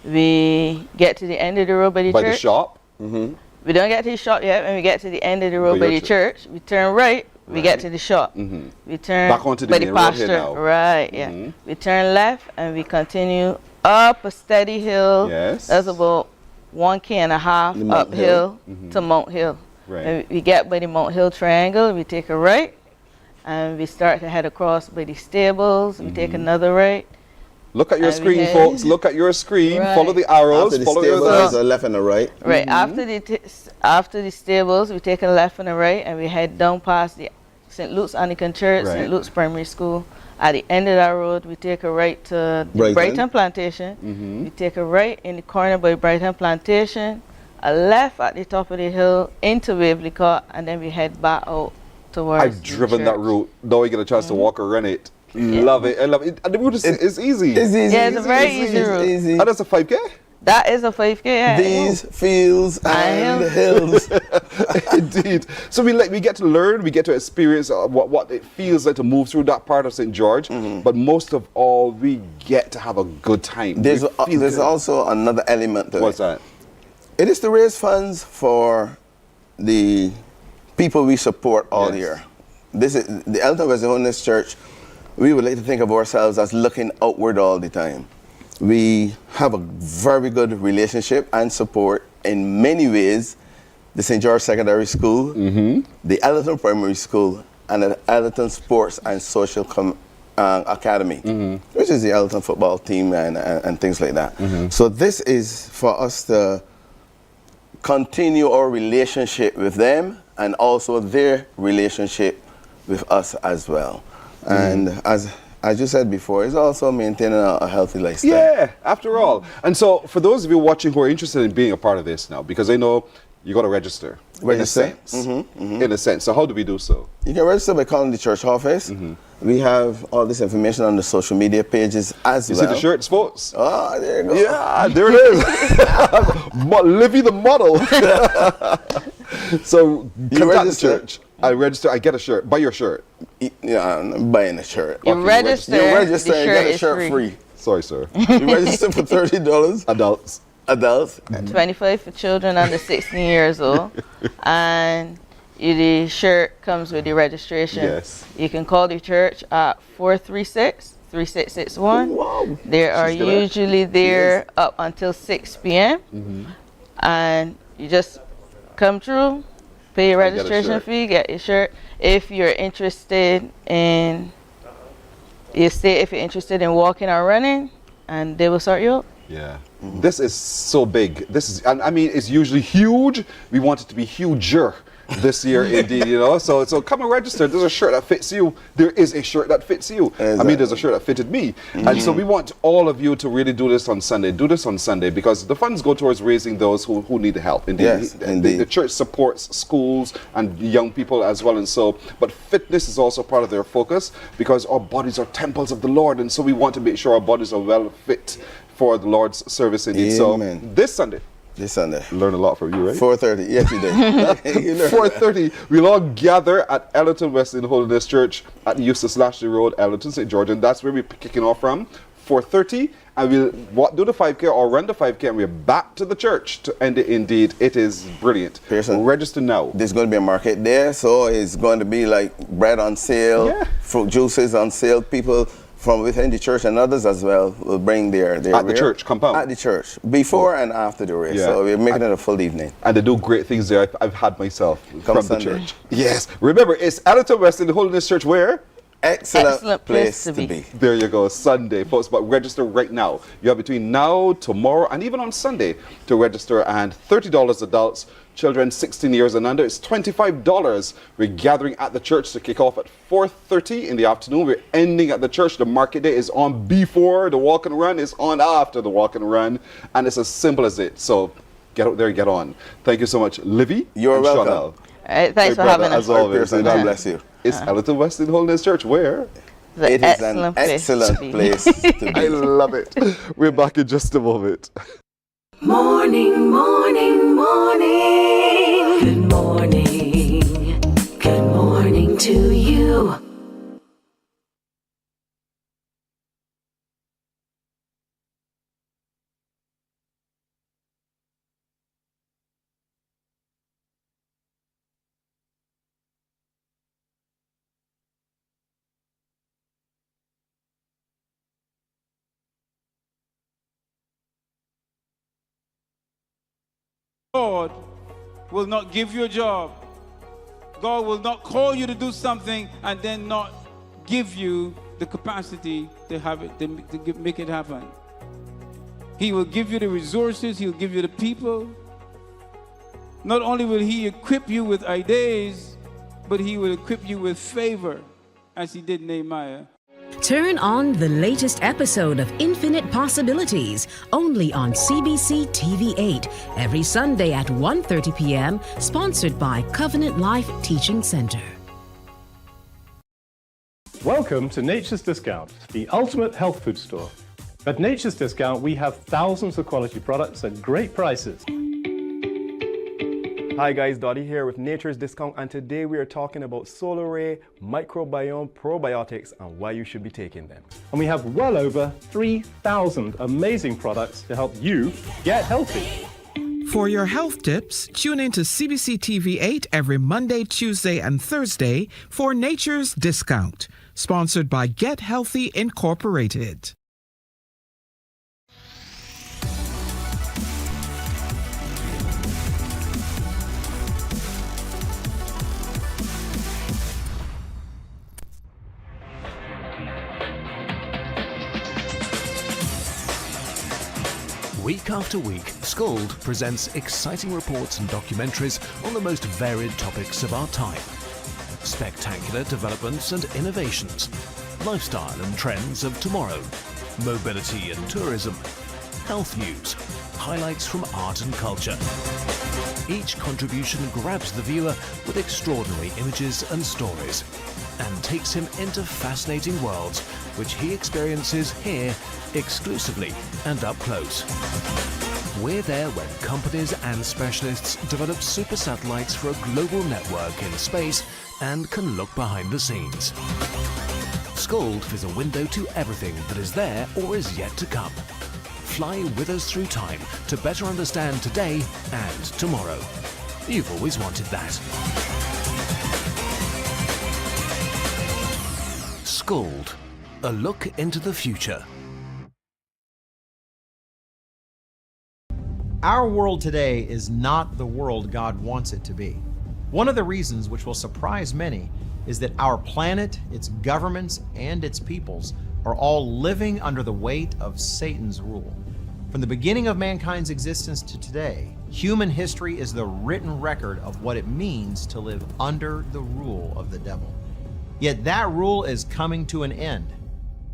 We get to the end of the road by the By church. the shop? We don't get to the shop yet. When we get to the end of the road by the church, we turn right. We get to the shop. We turn back onto the by main the road pasture. here now. Right, yeah. We turn left and we continue up a steady hill. Yes. That's about 1.5 km uphill to Mount Hill. Right. And we get by the Mount Hill triangle, we take a right and we start to head across by the stables. We take another right. Look at your And we screen, head- folks. Look at your screen. Right. Follow the arrows. After the Follow stable, your there's a left and a right. Right, after the stables, we take a left and a right and we head down past the St. Luke's Anglican Church, Right. St. Luke's Primary School. At the end of that road, we take a right to the Brighton. Brighton Plantation. We take a right in the corner by Brighton Plantation, a left at the top of the hill into Waverley Court, and then we head back out towards I've the driven that church. route. Now I get a chance to walk or run it. Love it. I love it. And the route is it's easy. It's easy. Yeah, it's a very easy route. Easy. And that's a 5K? That is a 5K. Yeah. These fields and And hills. Indeed. So we get to learn, we get to experience what it feels like to move through that part of St. George. But most of all, we get to have a good time. There's We feel good. also another element to What's it. that? It is to raise funds for the people we support all Yes. year. This is the Elton Wesley Holiness Church. We would like to think of ourselves as looking outward all the time. We have a very good relationship and support in many ways. The St. George Secondary School, the Elton Primary School, and the Elton Sports and Social Academy, which is the Elton football team and things like that. So this is for us to continue our relationship with them and also their relationship with us as well. And as you said before, it's also maintaining a healthy lifestyle. Yeah, after all. And so for those of you watching who are interested in being a part of this now, because I know you got to register. Register. In a sense. So how do we do so? You can register by calling the church office. We have all this information on the social media pages as well. You see the shirts, folks? Oh, there you go. Yeah, there it is. Livy the model. So come to the church. I register. I get a shirt. Buy your shirt. Yeah, I'm buying a shirt. You register. You register the and shirt get a is shirt free. Sorry, sir. You register for $30. Adults. 25 for children under 16 years old. And the shirt comes with the registration. Yes. You can call the church at 436-3661. Wow. They are usually there up until 6 p.m. And you just come through, pay your registration fee, get your shirt. If you're interested in, if you're interested in walking or running, and they will start you up. Yeah. This is so big. This is, I mean, it's usually huge. We want it to be huger this year, indeed, you know. So come and register. There's a shirt that fits you. There is a shirt that fits you. Exactly. I mean, there's a shirt that fitted me. And so we want all of you to really do this on Sunday. Do this on Sunday because the funds go towards raising those who need help. Indeed. Yes, indeed. The church supports schools and young people as well. And so, but fitness is also part of their focus because our bodies are temples of the Lord. And so we want to make sure our bodies are well fit for the Lord's service indeed. Amen. So this Sunday. Learn a lot from you, right? 4:30. Yes, you did. 4:30. We'll all gather at Ellerton Wesleyan Holiness Church at Eustace Lashley Road, Ellerton, St. George, and that's where we're kicking off from. 4:30, and we'll do the 5K or run the 5K, and we're back to the church to end it. Indeed, it is brilliant. Pearson, register now. There's going to be a market there, so it's going to be like bread on sale, fruit juices on sale. People from within the church and others as well will bring their at the church compound. At the church, before and after the race. So we're making it a full evening. And they do great things there. I've had myself from Sunday. the church. Yes. Remember, it's Ellerton Wesleyan Holiness Church where? Excellent place to be. There you go, Sunday, folks. But register right now. You have between now, tomorrow, and even on Sunday to register. And $30 adults, children 16 years and under. It's $25. We're gathering at the church to kick off at 4:30 in the afternoon. We're ending at the church. The market day is on before the walk and run. Is on after the walk and run. And it's as simple as it. So get out there and get on. Thank you so much, Livy. You're welcome. Chanel. Thanks for having us. As always. God bless you. It's Ellerton Wesleyan Holiness Church where? It is an excellent place to be. I love it. We're back in just a moment. Morning, morning, morning. Good morning. Good morning to you. God will not give you a job. God will not call you to do something and then not give you the capacity to have it, to make it happen. He will give you the resources. He'll give you the people. Not only will He equip you with ideas, but He will equip you with favor, as He did Nehemiah. Turn on the latest episode of Infinite Possibilities, only on CBC TV8, every Sunday at 1:30 p.m., sponsored by Covenant Life Teaching Center. Welcome to Nature's Discount, the ultimate health food store. At Nature's Discount, we have thousands of quality products at great prices. Hi guys, Dottie here with Nature's Discount, and today we are talking about Solar Ray Microbiome Probiotics and why you should be taking them. And we have well over 3,000 amazing products to help you get healthy. For your health tips, tune in to CBC TV8 every Monday, Tuesday, and Thursday for Nature's Discount, sponsored by Get Healthy Incorporated. Week after week, Scold presents exciting reports and documentaries on the most varied topics of our time. Spectacular developments and innovations, lifestyle and trends of tomorrow, mobility and tourism, health news, highlights from art and culture. Each contribution grabs the viewer with extraordinary images and stories and takes him into fascinating worlds which he experiences here exclusively and up close. We're there when companies and specialists develop super satellites for a global network in space and can look behind the scenes. Scold is a window to everything that is there or is yet to come. Fly with us through time to better understand today and tomorrow. You've always wanted that. Scold, a look into the future. Our world today is not the world God wants it to be. One of the reasons, which will surprise many, is that our planet, its governments, and its peoples are all living under the weight of Satan's rule. From the beginning of mankind's existence to today, human history is the written record of what it means to live under the rule of the devil. Yet that rule is coming to an end,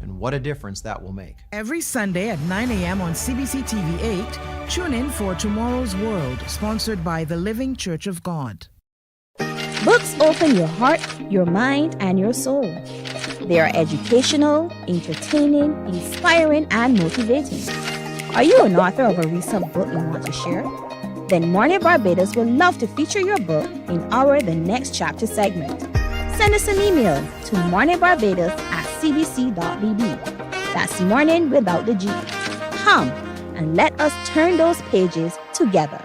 and what a difference that will make. Every Sunday at 9 a.m. on CBC TV 8, tune in for Tomorrow's World, sponsored by the Living Church of God. Books open your heart, your mind, and your soul. They are educational, entertaining, inspiring, and motivating. Are you an author of a recent book you want to share? Then Mornin Barbados would love to feature your book in our The Next Chapter segment. Send us an email to morninbarbados@cbc.bb. That's morning without the G. Come and let us turn those pages together.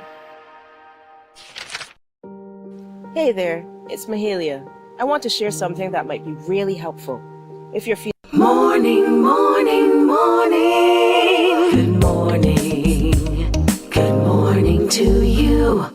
Hey there, it's Mahalia. I want to share something that might be really helpful. If you're feeling Morning, morning, morning. Good morning. Good morning to you.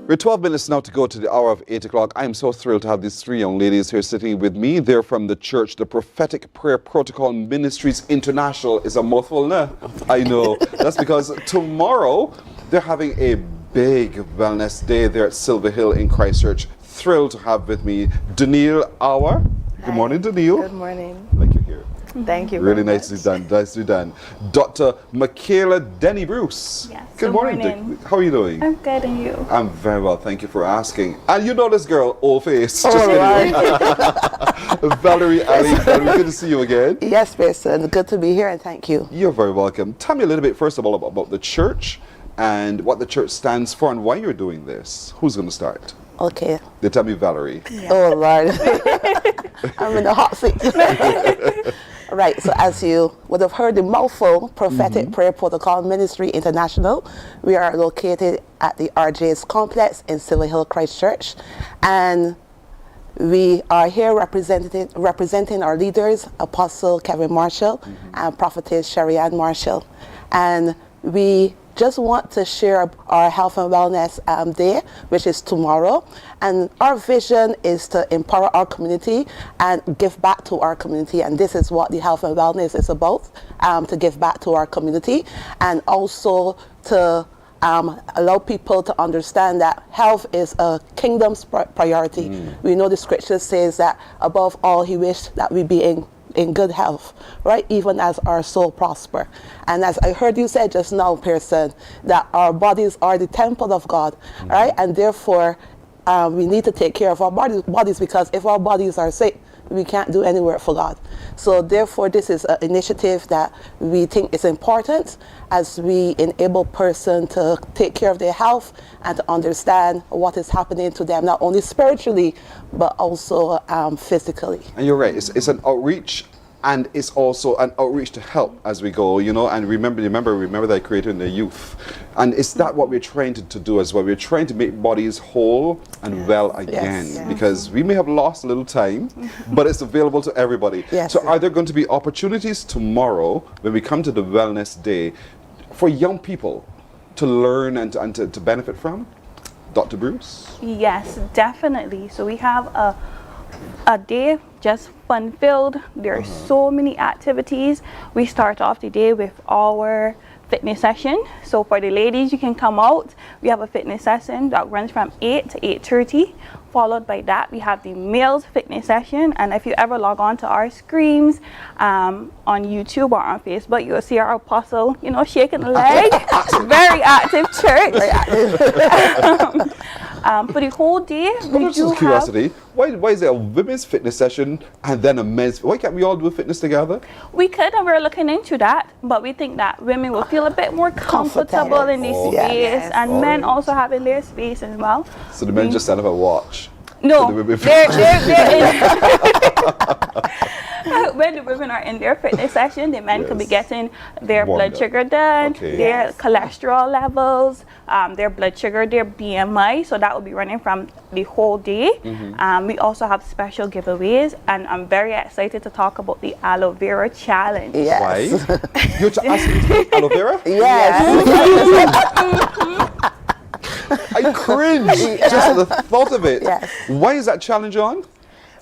We're 12 minutes now to go to the hour of 8 o'clock. I'm so thrilled to have these three young ladies here sitting with me. They're from the church, the Prophetic Prayer Protocol Ministries International. Is a mouthful, nah? I know. That's because tomorrow they're having a big wellness day there at Silver Hill in Christchurch. Thrilled to have with me Danielle Auer. Good morning, Danielle. Good morning. Like you're here. Thank you. Really nicely done. Nicely done. Dr. Michaela Denny Bruce. Yes. Good morning. How are you doing? I'm good, and you? I'm very well. Thank you for asking. And you know this girl, old face. All right. Valerie Ali. Valerie, good to see you again. Yes, Mason. Good to be here, and thank you. You're very welcome. Tell me a little bit, first of all, about the church and what the church stands for and why you're doing this. Who's going to start? Okay. They tell me Valerie. Yeah. Oh, Lord. I'm in the hot seat. Right, so as you would have heard the mouthful, Prophetic Prayer Protocol Ministry International, we are located at the RJ's Complex in Silver Hill, Christchurch. And we are here representing our leaders, Apostle Kevin Marshall and Prophetess Sherry Ann Marshall. And we just want to share our health and wellness day, which is tomorrow. And our vision is to empower our community and give back to our community. And this is what the health and wellness is about, to give back to our community and also to allow people to understand that health is a kingdom's priority. We know the scripture says that above all, he wished that we be in good health, right? Even as our soul prosper. And as I heard you say just now, Pearson, that our bodies are the temple of God, right? And therefore, we need to take care of our bodies because if our bodies are sick, we can't do any work for God. So therefore, this is an initiative that we think is important as we enable person to take care of their health and to understand what is happening to them, not only spiritually, but also physically. And you're right, it's an outreach, and it's also an outreach to help as we go, you know, and remember that I created in the youth. And it's that what we're trying to do as well. We're trying to make bodies whole and well again, because we may have lost a little time, but it's available to everybody. So are there going to be opportunities tomorrow when we come to the Wellness Day for young people to learn and to benefit from? Dr. Bruce? Yes, definitely. So we have a day just fun-filled. There are so many activities. We start off the day with our fitness session. So for the ladies, you can come out. We have a fitness session that runs from 8 to 8:30. Followed by that, we have the males fitness session. And if you ever log on to our screens on YouTube or on Facebook, you'll see our apostle, you know, shaking the leg. Very active church. Very active. For the whole day, we Just do have... curiosity, why is there a women's fitness session and then a men's? Why can't we all do fitness together? We could, and we're looking into that, but we think that women will feel a bit more comfortable in this space, and men also having their space as well. So the men just stand up and watch? No, the women they're when the women are in their fitness session, the men could be getting their blood sugar done, their cholesterol levels, their blood sugar, their BMI. So that will be running from the whole day. We also have special giveaways, and I'm very excited to talk about the aloe vera challenge. Why? You're asking me to take aloe vera? I cringe just at the thought of it. Why is that challenge on?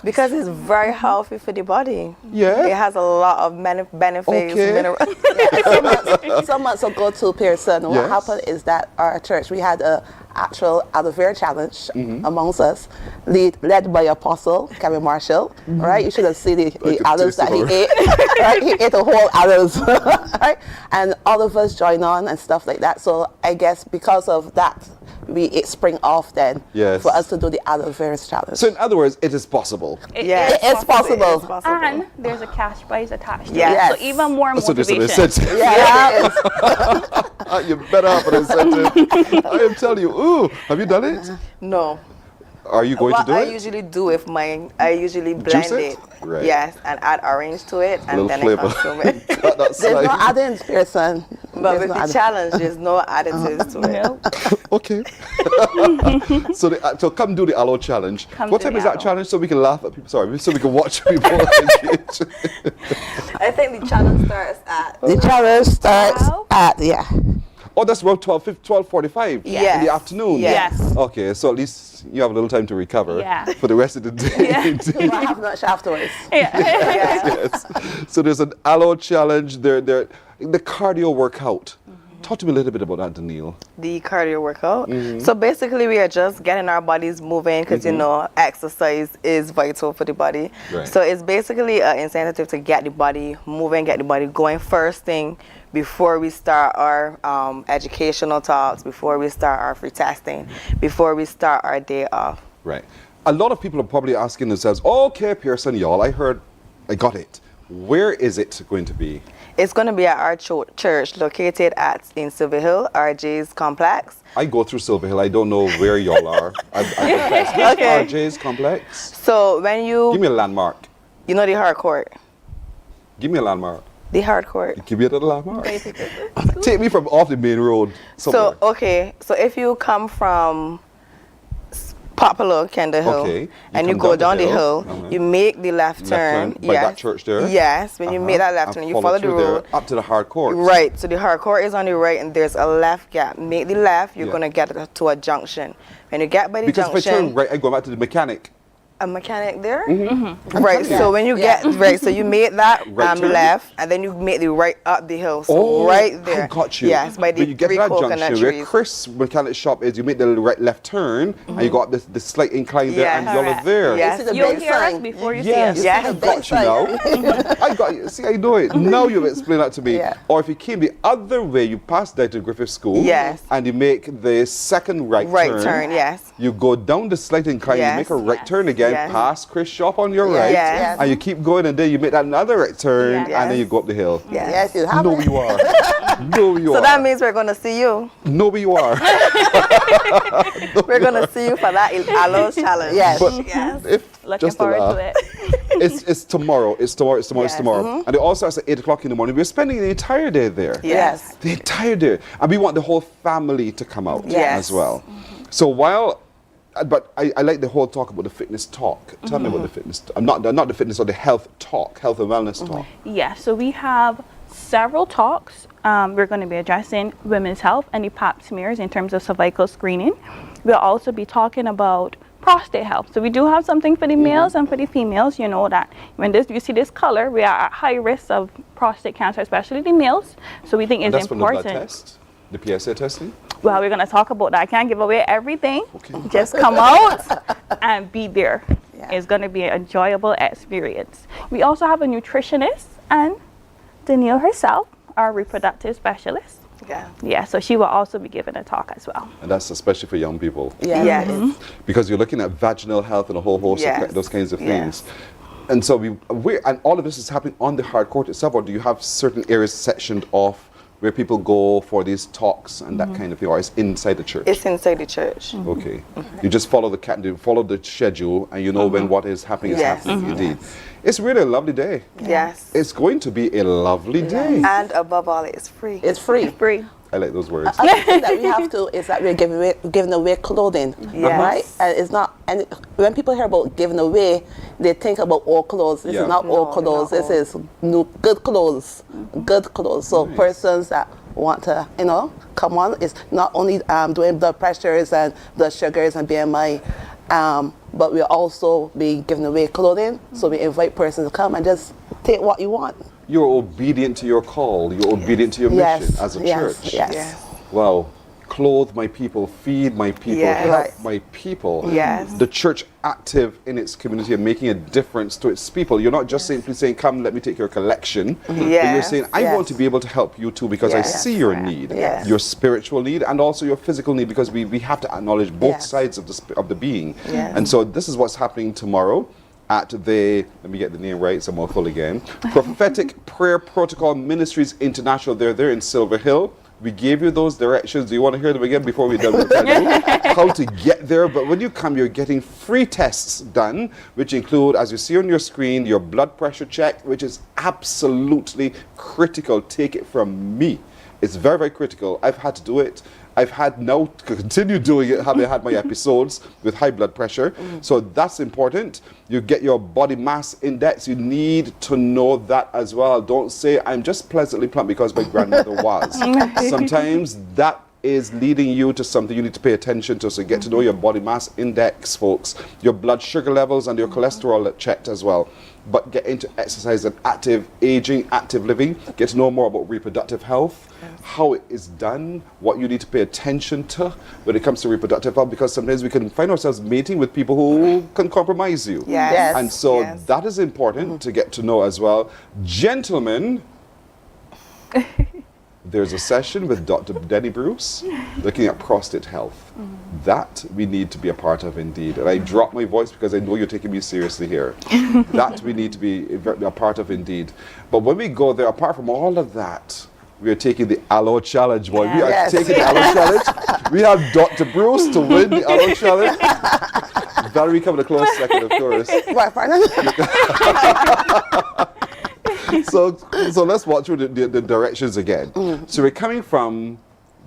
Because it's very healthy for the body. Yeah. It has a lot of benefits. Some months ago to Pearson, what happened is that our church, we had an actual aloe vera challenge amongst us, led by Apostle Kevin Marshall. Right? You should have seen the aloes that he ate. Right? He ate a whole aloes. Right? And all of us joined on and stuff like that. So I guess because of that, it spring off then for us to do the aloe vera challenge. So in other words, it is possible. It is possible. And there's a cash prize attached to Yes. it. So even more So there's an motivation. incentive. Yeah, You better have an incentive. I am telling you. Ooh, have you done it? No. Are you going to do I it? usually do with mine, I usually blend Juice it? it. Right. Yes, and add orange to it, and then flavor. I consume it. There's no added Pearson. But with the challenge, there's no additives to it. Okay. So come do the aloe challenge. Come What do time the is that aloe. challenge so we can laugh at people? Sorry, so we can watch people engage. I think the challenge starts at... The challenge starts at, Oh, that's around 12:45 in Yes. the afternoon. Yes. Okay, so at least you have a little time to recover for the rest of the day. We will have lunch afterwards. Yes. So there's an aloe challenge. The cardio workout. Talk to me a little bit about that, Danielle. The cardio workout. So basically, we are just getting our bodies moving because, you know, exercise is vital for the body. Right. So it's basically an incentive to get the body moving, get the body going first thing before we start our educational talks, before we start our free testing, before we start our day off. Right. A lot of people are probably asking themselves, okay, Pearson, y'all, I got it. Where is it going to be? It's going to be at our church located in Silver Hill, RJ's complex. I go through Silver Hill. I don't know where y'all are. Okay. RJ's complex. So when you... Give me a landmark. You know the hard court? Give me a landmark. The hard court. Give me another landmark. Take me from off the main road somewhere. So, okay. So if you come from Poplar, Kendall Hill, and you go down the hill, you make the left turn. By that church there? Yes, when you make that left turn, you follow the road. Up to the hard court. Right, so the hard court is on the right, and there's a left gap. Make the left, you're going to get to a junction. When you get by the junction... Because if I turn right, I go back to the mechanic. A mechanic there? Right, so when you get, so you make that left, and then you make the right up the hill. So right there. I got you. Yes, by the when you get to that coconut junction, where trees. Chris' mechanic shop is, you make the left turn, and you go up the slight incline there, and y'all are there. Yes, you'll hear us before you see us. Yes, I got you now. I got you. See, I know it. Now you've explained that to me. Or if you came the other way, you pass Dyton Griffith School, and you make the second right turn. Yes. You go down the slight incline, you make a right turn again, past Chris' shop on your right, and you keep going, and then you make that another right turn, and then you go up the hill. Yes, you have know where you are. Know where you So are. that means we're going to see you. Know where you are. We're going to see you for that aloe challenge. But if Looking just forward laugh, to it. it's tomorrow. It's tomorrow. And it all starts at 8 o'clock in the morning. We're spending the entire day there. Yes. The entire day. And we want the whole family to come out as well. So while... But I like the whole talk about the fitness talk. Tell me about the fitness. Not the fitness or the health talk, health and wellness talk. Yeah, so we have several talks. We're going to be addressing women's health and the pap smears in terms of cervical screening. We'll also be talking about prostate health. So we do have something for the males and for the females. You know that when you see this color, we are at high risk of prostate cancer, especially the males. So we think it's that's important. From the blood test? The PSA testing? Well, we're going to talk about that. I can't give away everything. Just come out and be there. It's going to be an enjoyable experience. We also have a nutritionist and Danielle herself, our reproductive specialist. Yeah, so she will also be giving a talk as well. And that's especially for young people. Yes. Because you're looking at vaginal health and a whole host of those kinds of things. And so and all of this is happening on the hard court itself, or do you have certain areas sectioned off where people go for these talks and that kind of thing, or it's inside the church? It's inside the church. Okay. You just follow the schedule, and you know when what is happening is happening. Indeed. It's really a lovely day. Yes. It's going to be a lovely day. And above all, it's free. It's free. Free. I like those words. Other thing that we have to is that we're giving away clothing, right? And it's not. And when people hear about giving away, they think about old clothes. This is not old clothes. This is new, good clothes, good clothes. So persons that want to, come on, it's not only doing blood pressures and blood sugars and BMI, but we'll also be giving away clothing. So we invite persons to come and just take what you want. You're obedient to your call. You're obedient to your mission as a church. Yes. Wow. Clothe my people, feed my people, help my people. Yes. The church active in its community and making a difference to its people. You're not just simply saying, come, let me take your collection. But you're saying, I want to be able to help you too because I see your need, your spiritual need and also your physical need, because we have to acknowledge both sides of the being. And so this is what's happening tomorrow at the, let me get the name right, it's a mouthful again, Prophetic Prayer Protocol Ministries International. They're there in Silver Hill. We gave you those directions. Do you want to hear them again before we done with how to get there? But when you come, you're getting free tests done, which include, as you see on your screen, your blood pressure check, which is absolutely critical. Take it from me. It's very, very critical. I've had to do it. I've had now to continue doing it, having had my episodes with high blood pressure. So that's important. You get your body mass index. You need to know that as well. Don't say, I'm just pleasantly plump because my grandmother was. Sometimes that is leading you to something you need to pay attention to. So get to know your body mass index, folks. Your blood sugar levels and your cholesterol checked as well. But get into exercise and active aging, active living. Get to know more about reproductive health, how it is done, what you need to pay attention to when it comes to reproductive health, because sometimes we can find ourselves mating with people who can compromise you. And so that is important to get to know as well. Gentlemen, there's a session with Dr. Denny Bruce looking at prostate health. That we need to be a part of indeed. And I drop my voice because I know you're taking me seriously here. That we need to be a part of indeed. But when we go there, apart from all of that, we are taking the Aloe Challenge, boy. We are taking the Aloe Challenge. We have Dr. Bruce to win the Aloe Challenge. Valerie coming a close second, of course. So let's walk through the directions again. So we're coming from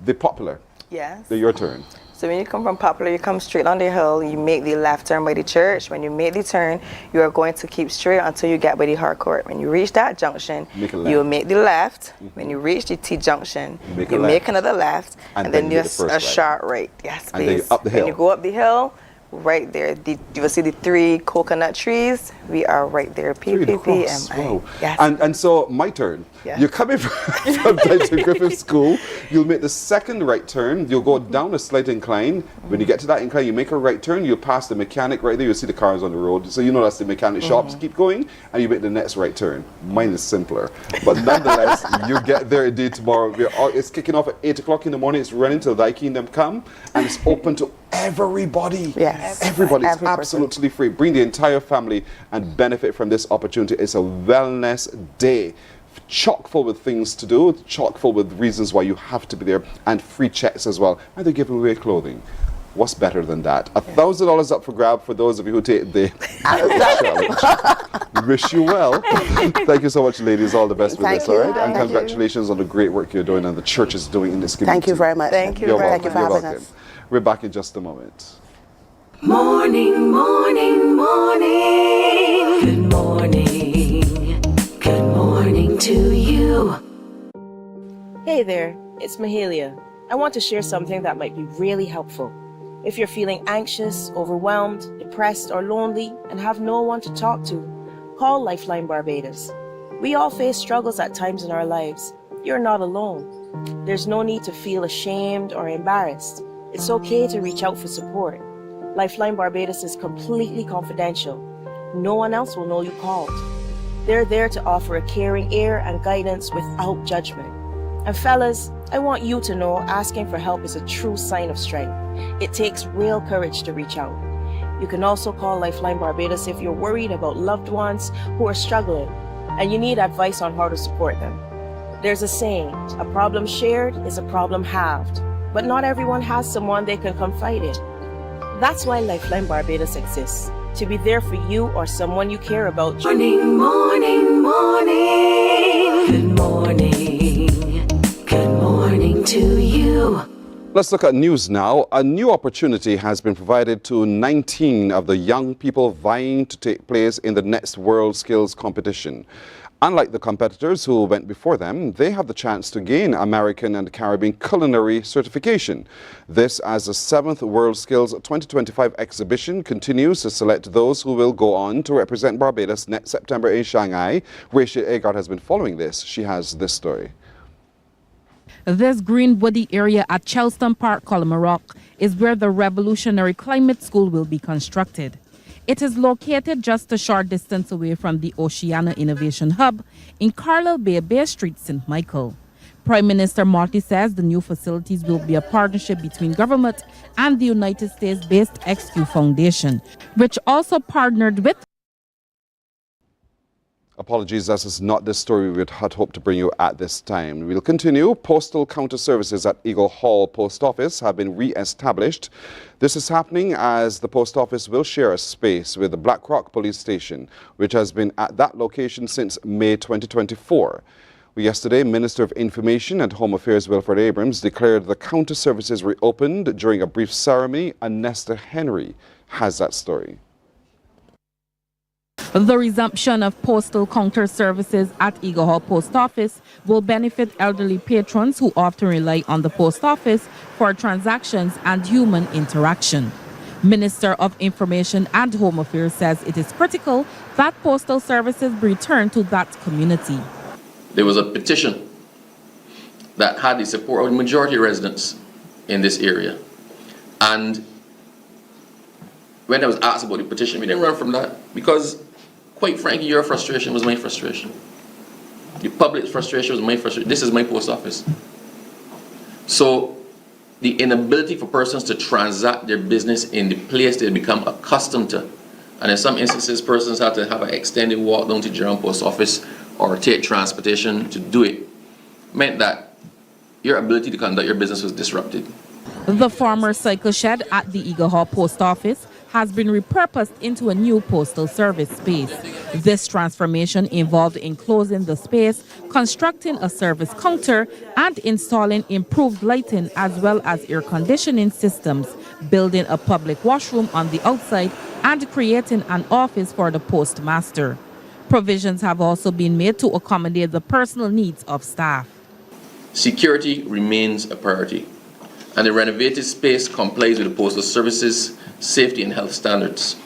the Popular. Yes. Your turn. So when you come from Popular, you come straight on the hill, you make the left turn by the church. When you make the turn, you are going to keep straight until you get by the hard court. When you reach that junction, you will make the left. When you reach the T junction, you make another left, and then there's a sharp right. Yes, please. And then up the hill. When you go up the hill, right there, you will see the 3 coconut trees. We are right there. PPPMI. Wow. Yes. And so my turn. You're coming from Dyson Griffith School. You'll make the second right turn. You'll go down a slight incline. When you get to that incline, you make a right turn. You'll pass the mechanic right there. You'll see the cars on the road. So you know that's the mechanic shops. Keep going, and you make the next right turn. Mine is simpler. But nonetheless, you get there indeed tomorrow. It's kicking off at 8 o'clock in the morning. It's running till Thy Kingdom Come. And it's open to everybody. Yes. Everybody. It's absolutely free. Bring the entire family and benefit from this opportunity. It's a wellness day. Chock full with things to do, chock full with reasons why you have to be there, and free checks as well. And they're giving away clothing. What's better than that? $1,000 up for grab for those of you who take the challenge. Wish you well. Thank you so much, ladies. All the best with this, all right? And congratulations on the great work you're doing and the church is doing in this community. Thank you very much. Thank you. Thank you for having us. We're back in just a moment. Morning, morning, morning. Good morning. Good morning to you. Hey there, it's Mahalia. I want to share something that might be really helpful. If you're feeling anxious, overwhelmed, depressed, or lonely and have no one to talk to, call Lifeline Barbados. We all face struggles at times in our lives. You're not alone. There's no need to feel ashamed or embarrassed. It's okay to reach out for support. Lifeline Barbados is completely confidential. No one else will know you called. They're there to offer a caring ear and guidance without judgment. And fellas, I want you to know asking for help is a true sign of strength. It takes real courage to reach out. You can also call Lifeline Barbados if you're worried about loved ones who are struggling and you need advice on how to support them. There's a saying, a problem shared is a problem halved, but not everyone has someone they can confide in. That's why Lifeline Barbados exists, to be there for you or someone you care about. Morning, morning, morning. Good morning. Good morning to you. Let's look at news now. A new opportunity has been provided to 19 of the young people vying to take place in the next World Skills Competition. Unlike the competitors who went before them, they have the chance to gain American and Caribbean culinary certification. This as the 7th World Skills 2025 exhibition continues to select those who will go on to represent Barbados next September in Shanghai. Rachel Agard has been following this. She has this story. This green woody area at Charleston Park, Colamarock, is where the Revolutionary Climate School will be constructed. It is located just a short distance away from the Oceana Innovation Hub in Carlisle Bay Street, St. Michael. Prime Minister Marty says the new facilities will be a partnership between government and the United States-based XQ Foundation, which also partnered with. Apologies, this is not the story we had hoped to bring you at this time. We'll continue. Postal counter services at Eagle Hall Post Office have been re-established. This is happening as the post office will share a space with the Black Rock Police Station, which has been at that location since May 2024. Yesterday, Minister of Information and Home Affairs Wilfred Abrams declared the counter services reopened during a brief ceremony, and Nestor Henry has that story. The resumption of postal counter services at Eagle Hall Post Office will benefit elderly patrons who often rely on the post office for transactions and human interaction. Minister of Information and Home Affairs says it is critical that postal services return to that community. There was a petition that had the support of the majority of residents in this area. And when I was asked about the petition, we didn't run from that because, quite frankly, your frustration was my frustration. The public's frustration was my frustration. This is my post office. So the inability for persons to transact their business in the place they become accustomed to, and in some instances, persons have to have an extended walk down to Durham Post Office or take transportation to do it, meant that your ability to conduct your business was disrupted. The former cycle shed at the Eagle Hall Post Office has been repurposed into a new postal service space. This transformation involved enclosing the space, constructing a service counter, and installing improved lighting as well as air conditioning systems, building a public washroom on the outside, and creating an office for the postmaster. Provisions have also been made to accommodate the personal needs of staff. Security remains a priority, and the renovated space complies with the Postal Service's safety and health standards.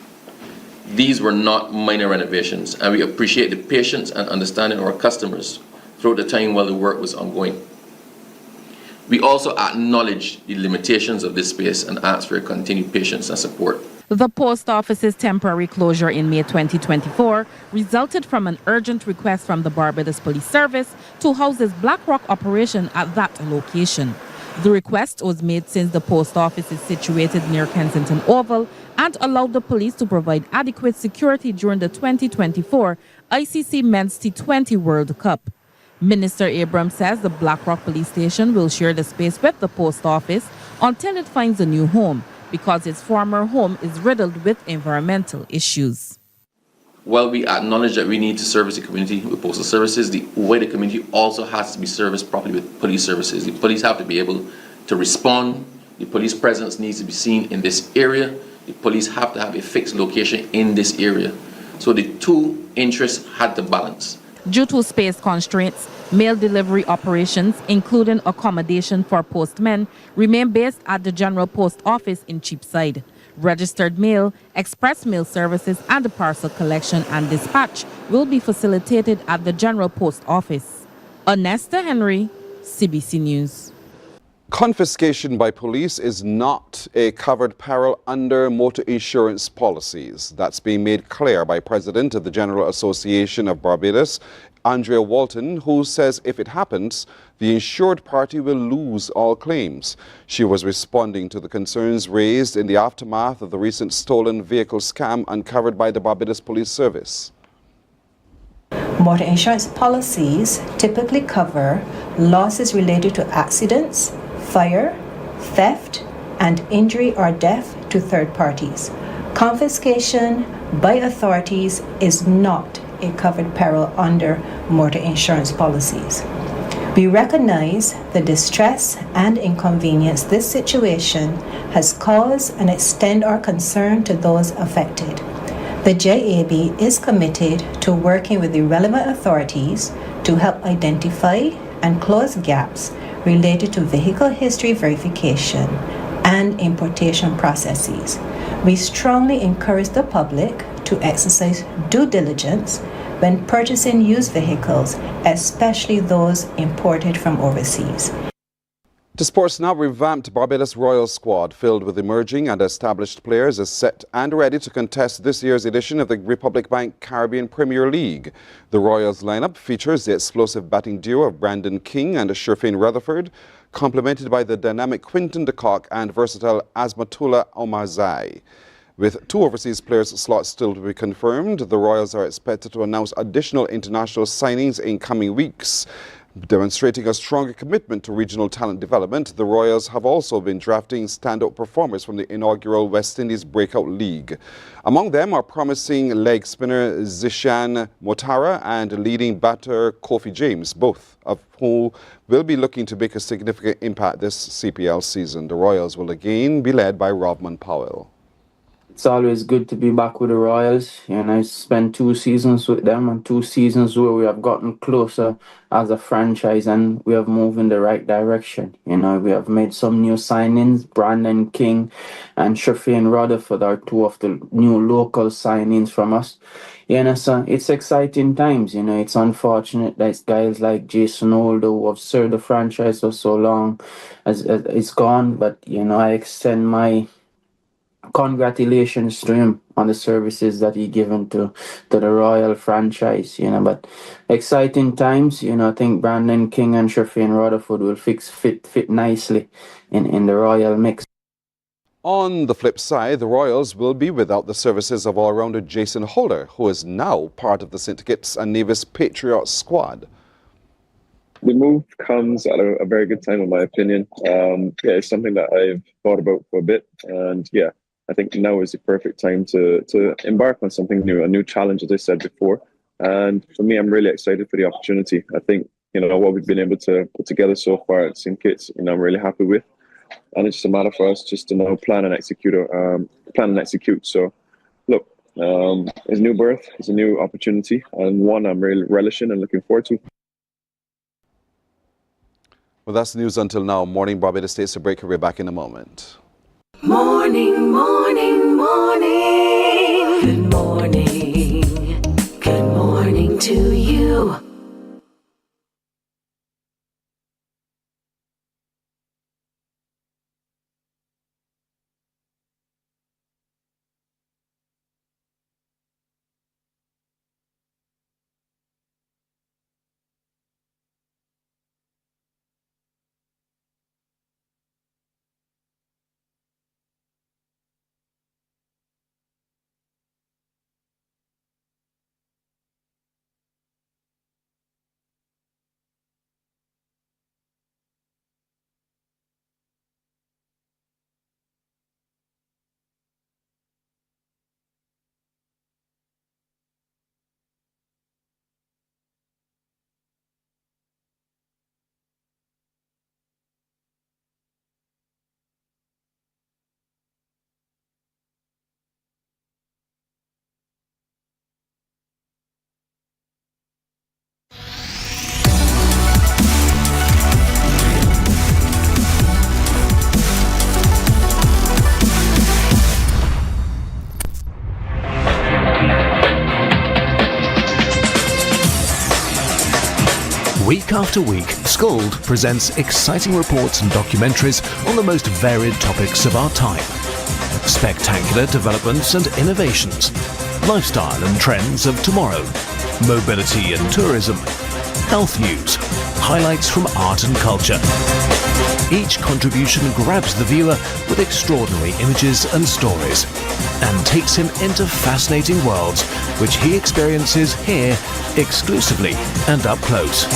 These were not minor renovations, and we appreciate the patience and understanding of our customers throughout the time while the work was ongoing. We also acknowledge the limitations of this space and ask for your continued patience and support. The post office's temporary closure in May 2024 resulted from an urgent request from the Barbados Police Service to house its Black Rock operation at that location. The request was made since the post office is situated near Kensington Oval and allowed the police to provide adequate security during the 2024 ICC Men's T20 World Cup. Minister Abrams says the Black Rock Police Station will share the space with the post office until it finds a new home, because its former home is riddled with environmental issues. While we acknowledge that we need to service the community with postal services, the way the community also has to be serviced properly with police services. The police have to be able to respond. The police presence needs to be seen in this area. The police have to have a fixed location in this area. So the two interests had to balance. Due to space constraints, mail delivery operations, including accommodation for postmen, remain based at the General Post Office in Cheapside. Registered mail, express mail services, and the parcel collection and dispatch will be facilitated at the General Post Office. Onesta Henry, CBC News. Confiscation by police is not a covered peril under motor insurance policies. That's being made clear by President of the General Association of Barbados, Andrea Walton, who says if it happens, the insured party will lose all claims. She was responding to the concerns raised in the aftermath of the recent stolen vehicle scam uncovered by the Barbados Police Service. Motor insurance policies typically cover losses related to accidents, fire, theft, and injury or death to third parties. Confiscation by authorities is not a covered peril under motor insurance policies. We recognize the distress and inconvenience this situation has caused and extend our concern to those affected. The JAB is committed to working with the relevant authorities to help identify and close gaps related to vehicle history verification and importation processes. We strongly encourage the public to exercise due diligence when purchasing used vehicles, especially those imported from overseas. To sports now, revamped Barbados Royal squad filled with emerging and established players is set and ready to contest this year's edition of the Republic Bank Caribbean Premier League. The Royals lineup features the explosive batting duo of Brandon King and Sherfane Rutherford, complemented by the dynamic Quinton de Kock and versatile Asmatullah Omarzai. With 2 overseas players slots still to be confirmed, the Royals are expected to announce additional international signings in coming weeks. Demonstrating a stronger commitment to regional talent development, the Royals have also been drafting standout performers from the inaugural West Indies Breakout League. Among them are promising leg spinner Zishan Motara and leading batter Kofi James, both of whom will be looking to make a significant impact this CPL season. The Royals will again be led by Rovman Powell. It's always good to be back with the Royals. And I spent 2 seasons with them, and 2 seasons where we have gotten closer as a franchise and we have moved in the right direction. We have made some new signings. Brandon King and Sherfane Rutherford are 2 of the new local signings from us. So it's exciting times. It's unfortunate that guys like Jason Holder, who have served the franchise for so long, is gone. But I extend my congratulations to him on the services that he given to the Royal franchise, but exciting times. I think Brandon King and Sherfane Rutherford will fit nicely in the Royal mix. On the flip side, the Royals will be without the services of all-rounder Jason Holder, who is now part of the St. Kitts and Nevis Patriots squad. The move comes at a very good time, in my opinion. It's something that I've thought about for a bit, and I think now is the perfect time to embark on something new, a new challenge, as I said before. And for me, I'm really excited for the opportunity. I think, what we've been able to put together so far at St. Kitts, I'm really happy with. And it's just a matter for us just to now plan and execute. So, look, it's a new birth, it's a new opportunity, and one I'm really relishing and looking forward to. Well, that's the news until now. Morning Barbados takes a break. We'll be back in a moment. Morning, morning, morning. Good morning. Good morning to you. after week, Scold presents exciting reports and documentaries on the most varied topics of our time. Spectacular developments and innovations, lifestyle and trends of tomorrow, mobility and tourism, health news, highlights from art and culture. Each contribution grabs the viewer with extraordinary images and stories and takes him into fascinating worlds which he experiences here exclusively and up close.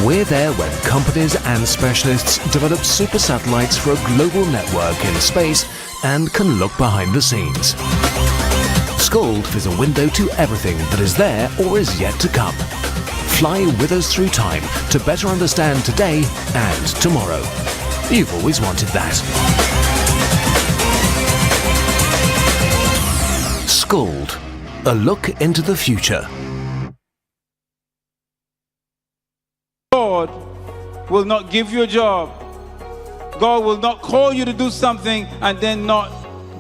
We're there when companies and specialists develop super satellites for a global network in space and can look behind the scenes. Scold is a window to everything that is there or is yet to come. Fly with us through time to better understand today and tomorrow. You've always wanted that. Scold, a look into the future. God will not give you a job. God will not call you to do something and then not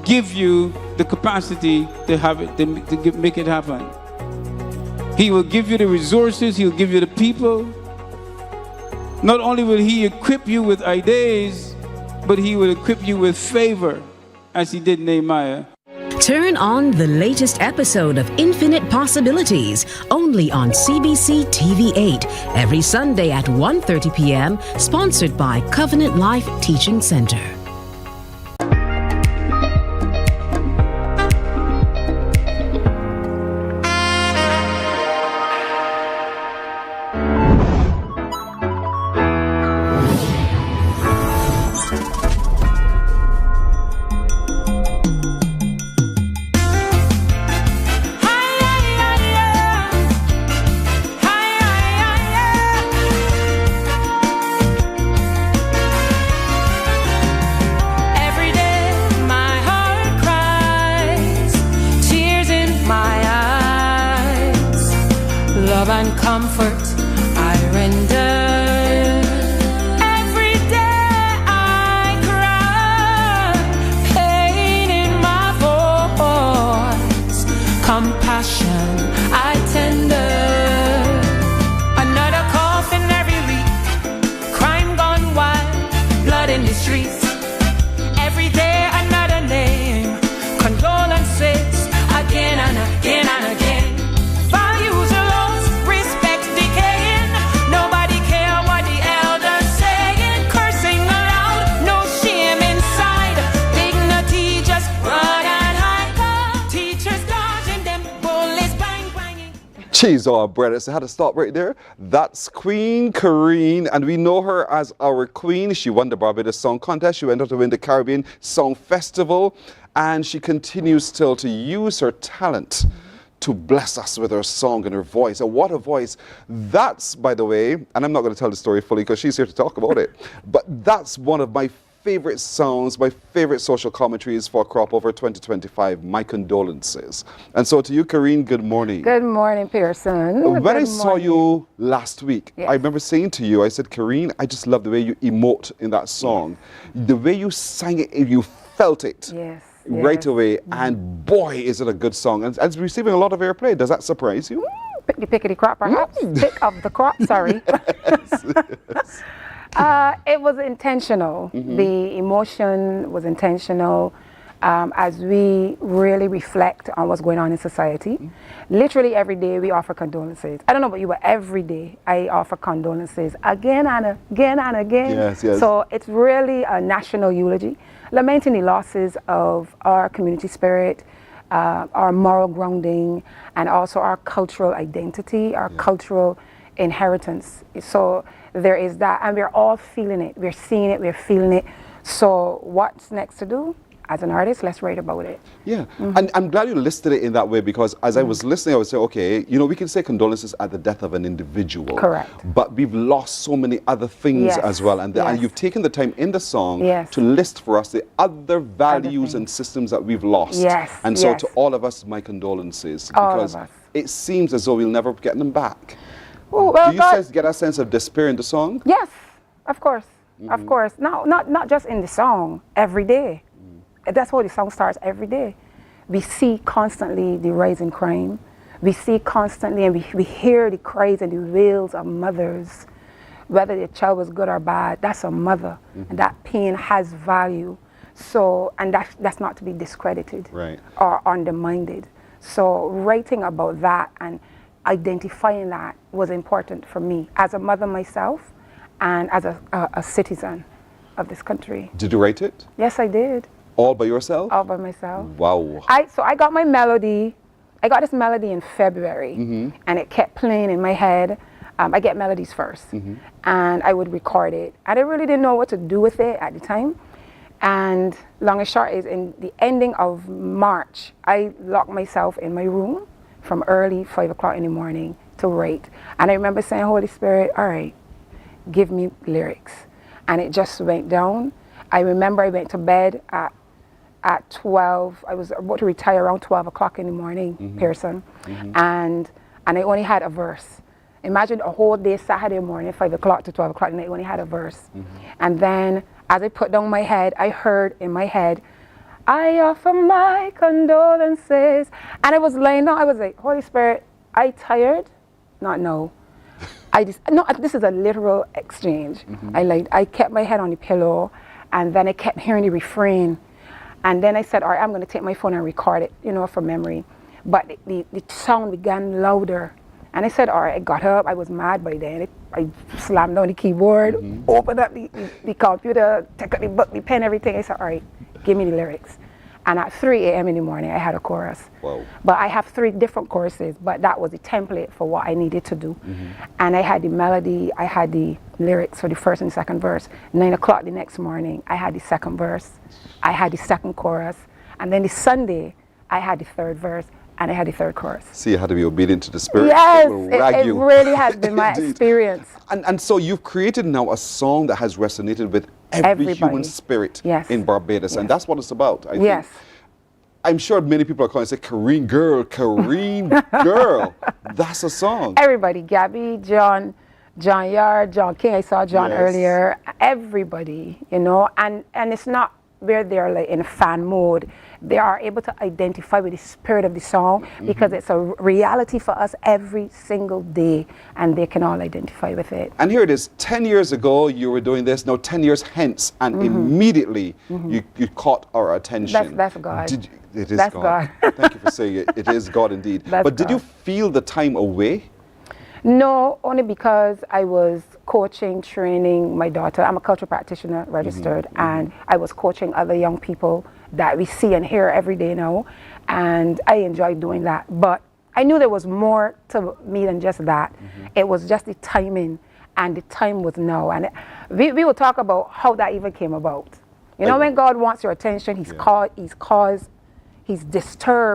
give you the capacity to have it, to make it happen. He will give you the resources, he'll give you the people. Not only will he equip you with ideas, but he will equip you with favor, as he did Nehemiah. Turn on the latest episode of Infinite Possibilities, only on CBC TV8, every Sunday at 1:30 p.m., sponsored by Covenant Life Teaching Center. Love and comfort I render. Every day I cry, pain in my voice, compassion I tender. Another coffin every week, crime gone wild, blood in the streets. Every day another name, condolences again and again and again. Cheese on bread. So I had to stop right there. That's Queen Kareen, and we know her as our queen. She won the Barbados Song Contest. She went on to win the Caribbean Song Festival, and she continues still to use her talent to bless us with her song and her voice. And what a voice. That's, by the way, and I'm not going to tell the story fully because she's here to talk about it, but that's one of my favorite songs, my favorite social commentaries for Crop Over 2025, My Condolences. And so to you, Kareen, good morning. Good morning, Pearson. When I saw you last week, Yes. I remember saying to you, I said, Kareen, I just love the way you emote in that song. The way you sang it, you felt it. Yes. Right away, and boy, is it a good song. And it's receiving a lot of airplay. Does that surprise you? Pickety crop, perhaps. Pick of the crop, sorry. It was intentional. The emotion was intentional as we really reflect on what's going on in society. Literally every day we offer condolences. I don't know about you, but every day I offer condolences again and again and again. Yes, yes. So it's really a national eulogy, lamenting the losses of our community spirit, our moral grounding, and also our cultural identity, our cultural inheritance. So there is that, and we're all feeling it. We're seeing it, we're feeling it. So what's next to do? As an artist, let's write about it. Yeah, and I'm glad you listed it in that way, because as I was listening, I would say, okay, you know, we can say condolences at the death of an individual. Correct. But we've lost so many other things Yes. as well. And, and Yes. you've taken the time in the song Yes. to list for us the other values and systems that we've lost. Yes, And so yes. to all of us, my condolences. All of Because us. it seems as though we'll never get them back. Oh, well, Do you get a sense of despair in the song? Yes, of course, of course. No, not just in the song, every day. That's how the song starts every day. We see constantly the rise in crime. We see constantly and we hear the cries and the wails of mothers, whether their child was good or bad. That's a mother, and that pain has value. So, and that's not to be discredited or undermined. So writing about that and identifying that was important for me as a mother myself and as a citizen of this country. Did you write it? Yes, I did. All by yourself? All by myself. Wow. So I got my melody. I got this melody in February, and it kept playing in my head. I get melodies first, and I would record it. And I really didn't know what to do with it at the time. And long and short is, in the ending of March, I locked myself in my room from early 5 o'clock in the morning to write. And I remember saying, Holy Spirit, all right, give me lyrics. And it just went down. I remember I went to bed at 12. I was about to retire around 12 o'clock in the morning, Pearson. And I only had a verse. Imagine a whole day, Saturday morning, 5 o'clock to 12 o'clock, and I only had a verse. And then as I put down my head, I heard in my head, I offer my condolences. And I was laying down, I was like, Holy Spirit, I tired? Not no. No, this is a literal exchange. I kept my head on the pillow, and then I kept hearing the refrain. And then I said, all right, I'm going to take my phone and record it, from memory. But the sound began louder. And I said, all right, I got up. I was mad by then. I slammed down the keyboard, opened up the computer, took out the book, the pen, everything. I said, all right, give me the lyrics. And at 3 a.m. in the morning, I had a chorus. Wow. But I have 3 different choruses, but that was the template for what I needed to do. And I had the melody, I had the lyrics for the first and second verse. 9 o'clock the next morning, I had the second verse, I had the second chorus, and then the Sunday, I had the third verse, and I had the third chorus. See, you had to be obedient to the Spirit. Yes, it really has been my experience. And so you've created now a song that has resonated with every human spirit in Barbados, and that's what it's about. I think. I'm sure many people are calling and say, Kareen girl, that's a song. Everybody, Gabby, John Yard, John King, I saw John earlier, everybody, and it's not where they're like in fan mode. They are able to identify with the spirit of the song because it's a reality for us every single day, and they can all identify with it. And here it is, 10 years ago you were doing this, now 10 years hence, and immediately you caught our attention. That's God. It is that's God. Thank you for saying it. It is God indeed. But did you feel the time away? No, only because I was coaching, training my daughter. I'm a cultural practitioner registered, and I was coaching other young people that we see and hear every day now, and I enjoyed doing that. But I knew there was more to me than just that. It was just the timing, and the time was now. And we will talk about how that even came about. When God wants your attention, He's disturbed.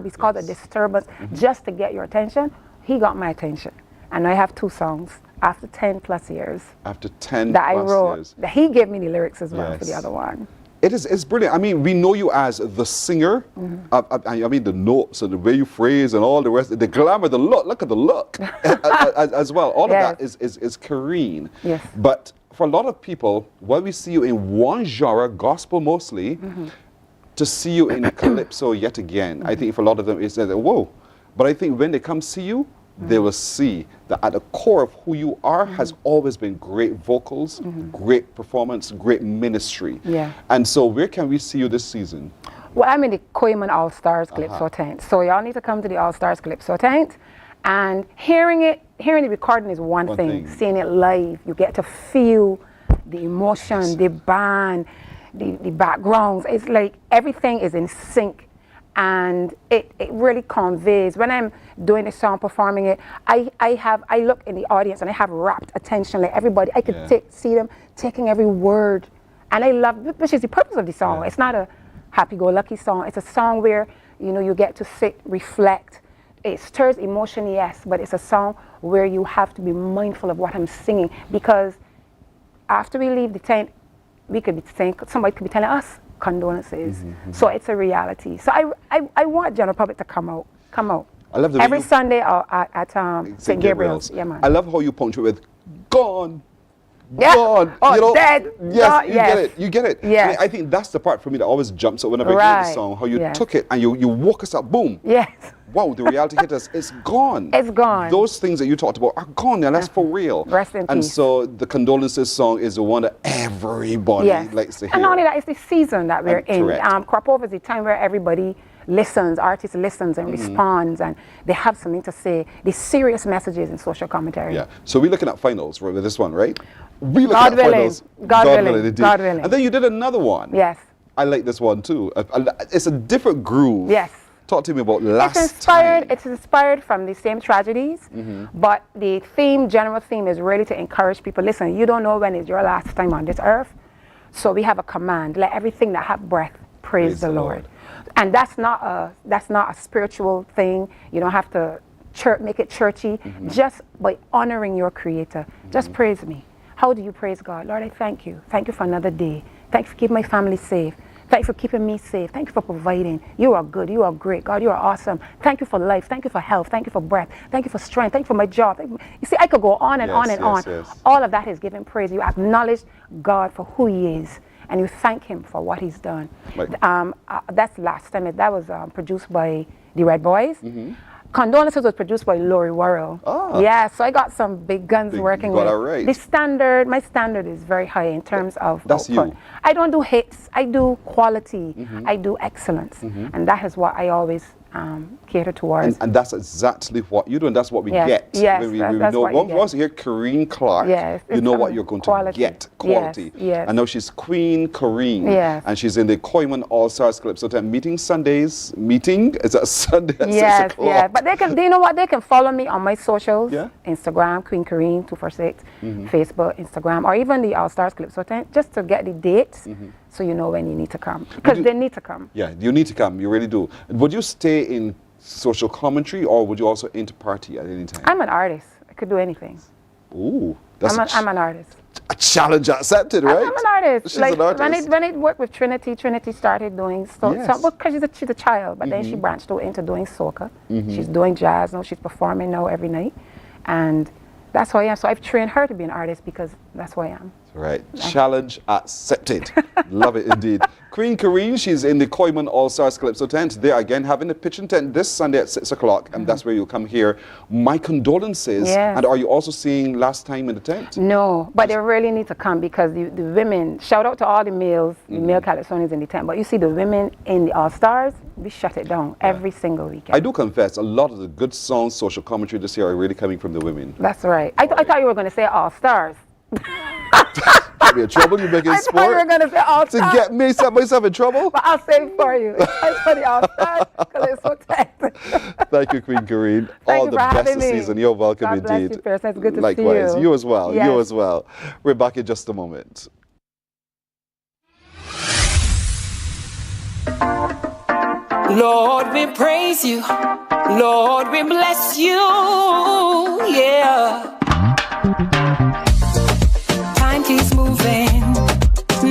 He's caused a disturbance just to get your attention. He got my attention. And I have 2 songs after 10 plus years. After 10 that plus I wrote, years. That he gave me the lyrics as well for the other one. It's brilliant. I mean, we know you as the singer. I mean, the notes and the way you phrase and all the rest, the glamour, the look at the look as well. All of that is Kareen. Yes. But for a lot of people, while we see you in one genre, gospel mostly, to see you in calypso yet again, I think for a lot of them it's that, whoa. But I think when they come see you, they will see that at the core of who you are has always been great vocals, great performance, great ministry. And so where can we see you this season? Well, I'm in the Koyman All-Stars Calypso tent. So y'all need to come to the All-Stars Calypso tent. And hearing the recording is one thing. Seeing it live, you get to feel the emotion, the band, the backgrounds. It's like everything is in sync. And it really conveys. When I'm doing the song, performing it, I look in the audience and I have rapt attention, like everybody. I could see them taking every word, and I love, which is the purpose of the song. It's not a happy-go-lucky song. It's a song where you get to sit, reflect. It stirs emotion, yes, but it's a song where you have to be mindful of what I'm singing, because after we leave the tent, we could be saying, somebody could be telling us condolences. So it's a reality. So I want general public to come out. I love the every Sunday at St. Gabriel's. Yeah, man. I love how you punctuate with gone. Yeah. Gone. Oh, dead. Yes, gone. You get it. Yes. I think that's the part for me that always jumps out whenever I hear the song. How you took it and you woke us up. Boom. Yes. wow, the reality hit us. It's gone. It's gone. Those things that you talked about are gone now. That's for real. Rest in and peace. so the condolences song is the one that everybody likes to hear. And not only that, it's the season that we're in. Correct. Crop over is the time where everybody listens, artists listens and responds, and they have something to say. The serious messages in social commentary. Yeah. So we're looking at finals with this one, right? We look God at willing. finals. God willing. Indeed. God willing. And then you did another one. Yes. I like this one too. It's a different groove. Yes. Talk to me about last time. It's inspired from the same tragedies, but the general theme is really to encourage people. Listen, you don't know when is your last time on this earth, so we have a command: let everything that have breath praise the Lord. And that's not a spiritual thing. You don't have to make it churchy. Just by honoring your Creator, just praise me. How do you praise God? Lord, I thank you. Thank you for another day. Thank you for keeping my family safe. Thank you for keeping me safe. Thank you for providing. You are good. You are great. God, you are awesome. Thank you for life. Thank you for health. Thank you for breath. Thank you for strength. Thank you for my job. You see, I could go on and on and on. Yes. All of that is giving praise. You acknowledge God for who He is, and you thank Him for what He's done. Right. That's last time. That was produced by the Red Boys. Condolences was produced by Lori Worrell. Oh. Yeah, so I got some big guns working with. Right. My standard is very high in terms of That's output. you. I don't do hits, I do quality, I do excellence. And that is what I always cater towards. And that's exactly what you do, and that's what we Yes, get. yes, When we that's know, what you get. once you hear Corrine Clark, Yes, you it's know what you're going quality. to get, quality. Yes. And now she's Queen Corine, Yes. and she's in the Koyman All-Stars Calypso Tent meeting Sundays. Is that Sunday at 6 Yes, o'clock? yeah. But do you know what? They can follow me on my socials. Yeah. Instagram, Queen Corine 246, Facebook, Instagram, or even the All Stars Calypso Tent, just to get the dates so you know when you need to come. Because they need to come. Yeah, you need to come. You really do. Would you stay in social commentary, or would you also inter-party at any time? I'm an artist. I could do anything. Ooh, that's I'm an artist. a challenge accepted, right? I'm an artist. She's an artist. When I worked with Trinity started doing because she's a child, but then she branched out into doing soca. She's doing jazz now. She's performing now every night, and that's who I am. So I've trained her to be an artist because that's who I am. Right. Challenge accepted. Love it indeed. Queen Corine, she's in the Koyman All-Stars Calypso Tent. They are again having a pitching tent this Sunday at 6 o'clock, and that's where you'll come here. My condolences. Yes. And are you also seeing Last Time in the Tent? No, but they really need to come because the women, shout out to all the males, the male Calypsonians in the tent, but you see the women in the All-Stars, we shut it down every single weekend. I do confess, a lot of the good songs, social commentary this year are really coming from the women. That's right. I thought you were going to say All-Stars. Get me in trouble, you making I sport? thought you were going to say All-Stars. To get me, set myself in trouble? But I'll save it for you. It's for the All-Stars because it's so tight. Thank you, Queen Corine. Thank All you the for best having this me. season. You're welcome God indeed. bless you, Pearson. It's good to Likewise. see you. You as well. Yes. You as well. We're back in just a moment. Lord, we praise you. Lord, we bless you. Yeah. Time keeps moving,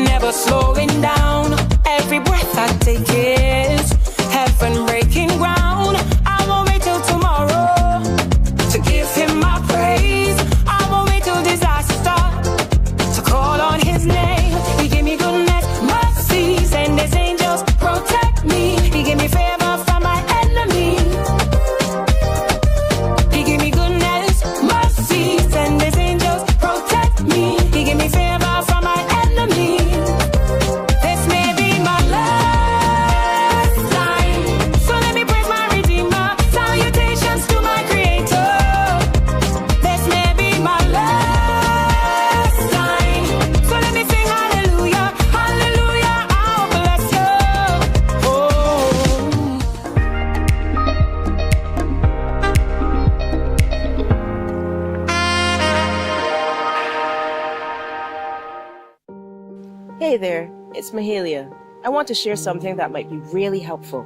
never slowing down. Every breath I take is heaven breaking ground. I won't wait till tomorrow to give Him my praise. I won't wait till disaster to call on His name. He gave me goodness, mercies, and His angels protect me. He gave me favor from my enemies. He gave me goodness, mercies, and His angels protect me. He gave me favor from my enemies. This may be my last time, so let me praise my Redeemer. Salutations to my Creator. This may be my last time, so let me sing hallelujah, hallelujah. I'll bless you. Hey there, it's Mahalia. I want to share something that might be really helpful.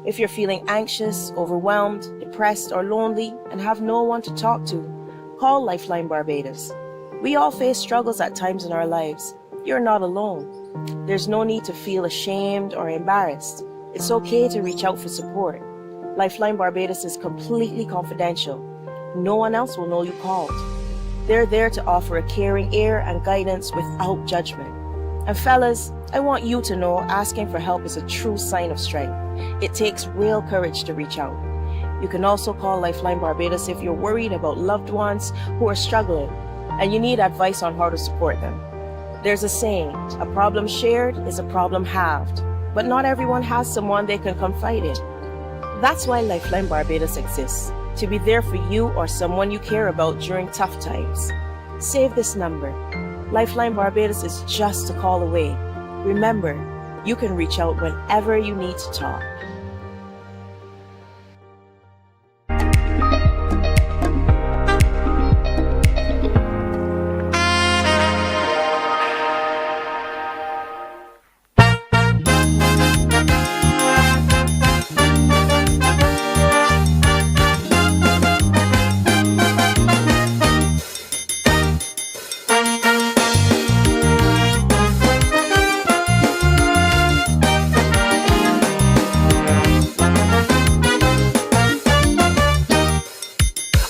If you're feeling anxious, overwhelmed, depressed, or lonely and have no one to talk to, call Lifeline Barbados. We all face struggles at times in our lives. You're not alone. There's no need to feel ashamed or embarrassed. It's okay to reach out for support. Lifeline Barbados is completely confidential. No one else will know you called. They're there to offer a caring ear and guidance without judgment. And fellas, I want you to know asking for help is a true sign of strength. It takes real courage to reach out. You can also call Lifeline Barbados if you're worried about loved ones who are struggling and you need advice on how to support them. There's a saying, a problem shared is a problem halved, but not everyone has someone they can confide in. That's why Lifeline Barbados exists, to be there for you or someone you care about during tough times. Save this number. Lifeline Barbados is just a call away. Remember, you can reach out whenever you need to talk.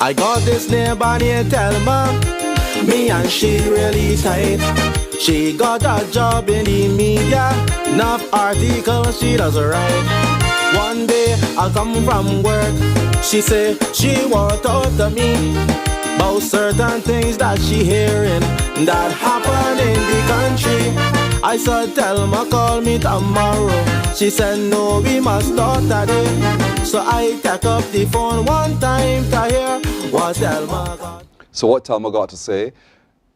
I got this neighbor named Thelma, me and she really tight. She got a job in the media, enough articles she does write. One day I come from work, she say she want to talk to me about certain things that she hearing that happen in the country. I said Thelma call me tomorrow, she said no, we must talk today. So I take up the phone one time to hear what Thelma got. So what Thelma got to say.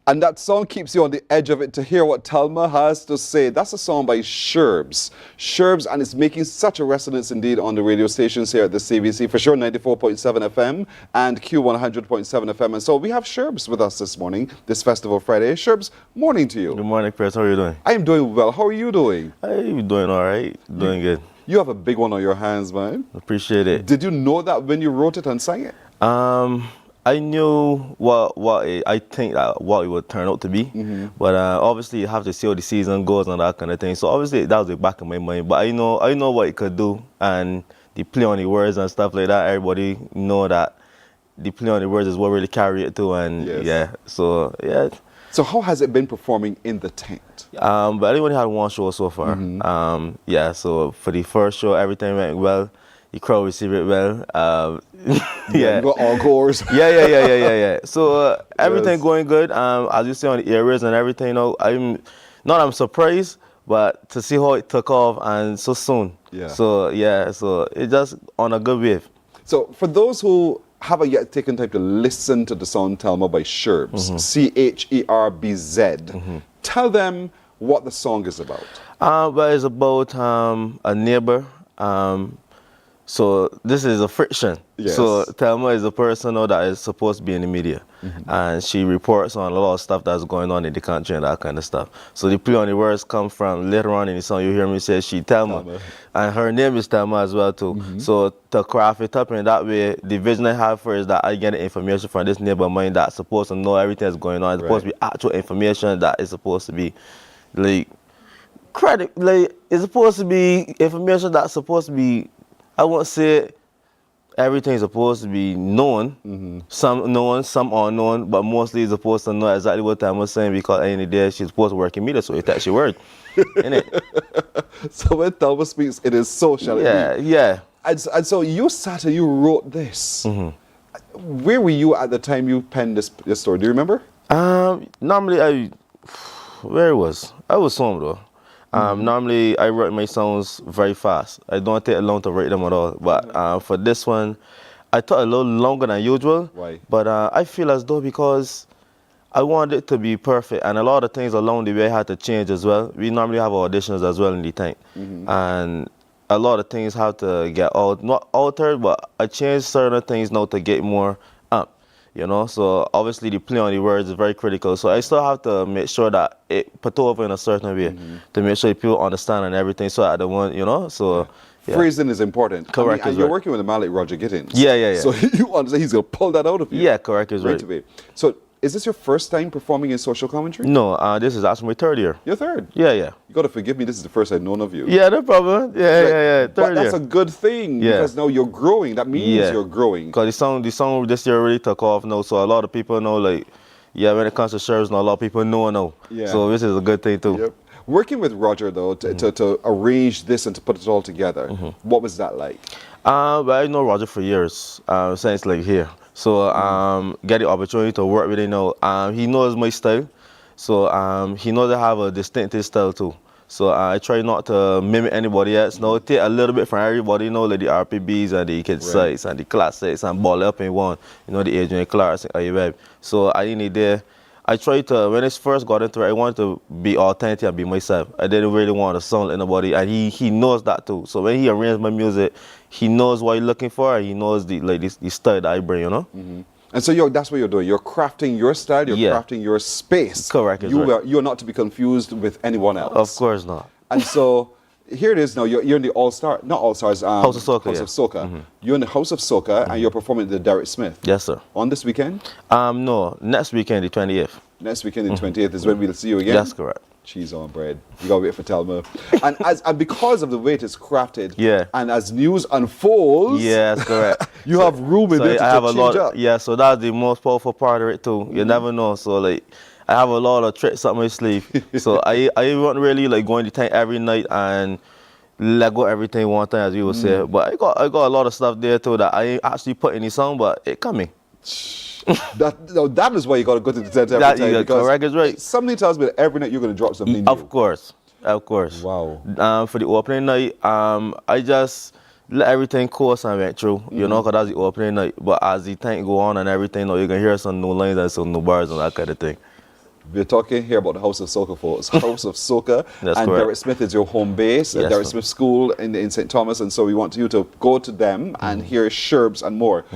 And that song keeps you on the edge of it to hear what Thelma has to say. That's a song by Sherbs. Sherbs, and it's making such a resonance indeed on the radio stations here at the CBC. For sure, 94.7 FM and Q100.7 FM. And so we have Sherbs with us this morning, this Festival Friday. Sherbs, morning to you. Good morning, Chris. How are you doing? I am doing well. How are you doing? I'm doing all right. Doing good. You have a big one on your hands, man. Appreciate it. Did you know that when you wrote it and sang it? I knew what I think what it would turn out to be, but obviously you have to see how the season goes and that kind of thing. So obviously that was the back of my mind. But I know what it could do, and the play on the words and stuff like that. Everybody know that the play on the words is what really carry it too, and yeah. So yeah. So how has it been performing in the tent? But I only had one show so far. Yeah. So for the first show, everything went well. The crowd received it well. Yeah. You got encores. Yeah. So everything going good. As you see on the areas and everything, I'm surprised, but to see how it took off and so soon. Yeah. So yeah, so it's just on a good wave. So for those who haven't yet taken time to listen to the song Thelma by Sherbs, Cherbz, tell them what the song is about. Well, it's about a neighbor. So this is a friction. Yes. So Thelma is a person that is supposed to be in the media, and she reports on a lot of stuff that's going on in the country and that kind of stuff. So the play on the words come from later on in the song. You hear me say she Thelma, and her name is Thelma as well too. So to craft it up in that way, the vision I have for is that I get information from this neighbor of mine that's supposed to know everything that's going on. It's supposed to be actual information that is supposed to be like it's supposed to be information that's supposed to be. I won't say everything's supposed to be known, some known, some unknown, but mostly it's supposed to know exactly what Thelma was saying, because at the end of the day, she's supposed to work in media, so it's actually word, innit? So when Thelma speaks, it is so, shall it be? Yeah. And so you sat and you wrote this. Where were you at the time you penned this story? Do you remember? Normally, where it was? I was home though. Normally, I write my songs very fast. I don't take long to write them at all. But for this one, I took a little longer than usual. Why? But I feel as though because I wanted it to be perfect, and a lot of things along the way had to change as well. We normally have auditions as well in the tank, and a lot of things have to get not altered, but I changed certain things now to get more up. So obviously the play on the words is very critical. So I still have to make sure that it put over in a certain way to make sure people understand and everything. So I don't want, so. Yeah. Phrasing is important. Correct. And you're working with a man like Roger Gittins. Yeah. So you understand he's going to pull that out of you. Yeah, correct is right. Away. So is this your first time performing in social commentary? No, this is actually my third year. Your third? Yeah. You got to forgive me, this is the first I've known of you. Yeah, no problem. Yeah. But that's a good thing, because now you're growing. That means you're growing. Because the song this year really took off now, so a lot of people know, when it comes to Sherbz, a lot of people know now. Yeah. So this is a good thing too. Yep. Working with Roger, though, to arrange this and to put it all together, what was that like? Well, I know Roger for years, since like here. So get the opportunity to work with him, he knows my style. So he knows I have a distinctive style too. So I try not to mimic anybody else. Take a little bit from everybody, like the RPBs and the Kid Sites and the Classics and Ball Up in One, the Adrian Clarks and Web. So I tried to, when I first got into it, I wanted to be authentic and be myself. I didn't really want to sound like anybody, and he knows that too. So when he arranged my music, he knows what he's looking for, and he knows the style that I bring, And so that's what you're doing. You're crafting your style, you're crafting your space. Correct. You're not to be confused with anyone else. Of course not. And so here it is now, you're in the House of Soca. House of Soca. You're in the House of Soca and you're performing at the Derek Smith. Yes, sir. On this weekend? No, next weekend, the 28th. Next weekend, the 28th is when we'll see you again? That's correct. Cheese on bread. You gotta wait for Thelma. and because of the way it is crafted, and as news unfolds, that's correct. you have room in there to change up. Yeah, so that's the most powerful part of it too. You never know. So I have a lot of tricks up my sleeve. So I wasn't really going to tank every night and let go everything one time, as you would say. But I got a lot of stuff there too that I ain't actually put in the song, but it coming. That is why you got to go to the tent every time. Because correct is right. Something tells me that every night you're going to drop something new. Of course. Wow. For the opening night, I just let everything course and went through, because that's the opening night. But as the thing go on and everything, you can hear some new lines and some new bars and that kind of thing. We're talking here about the House of Soca, folks. House of Soca. That's and correct. Derek Smith is your home base. Yes, Derek sir. Smith School in St. Thomas. And so we want you to go to them and hear Sherbs and more.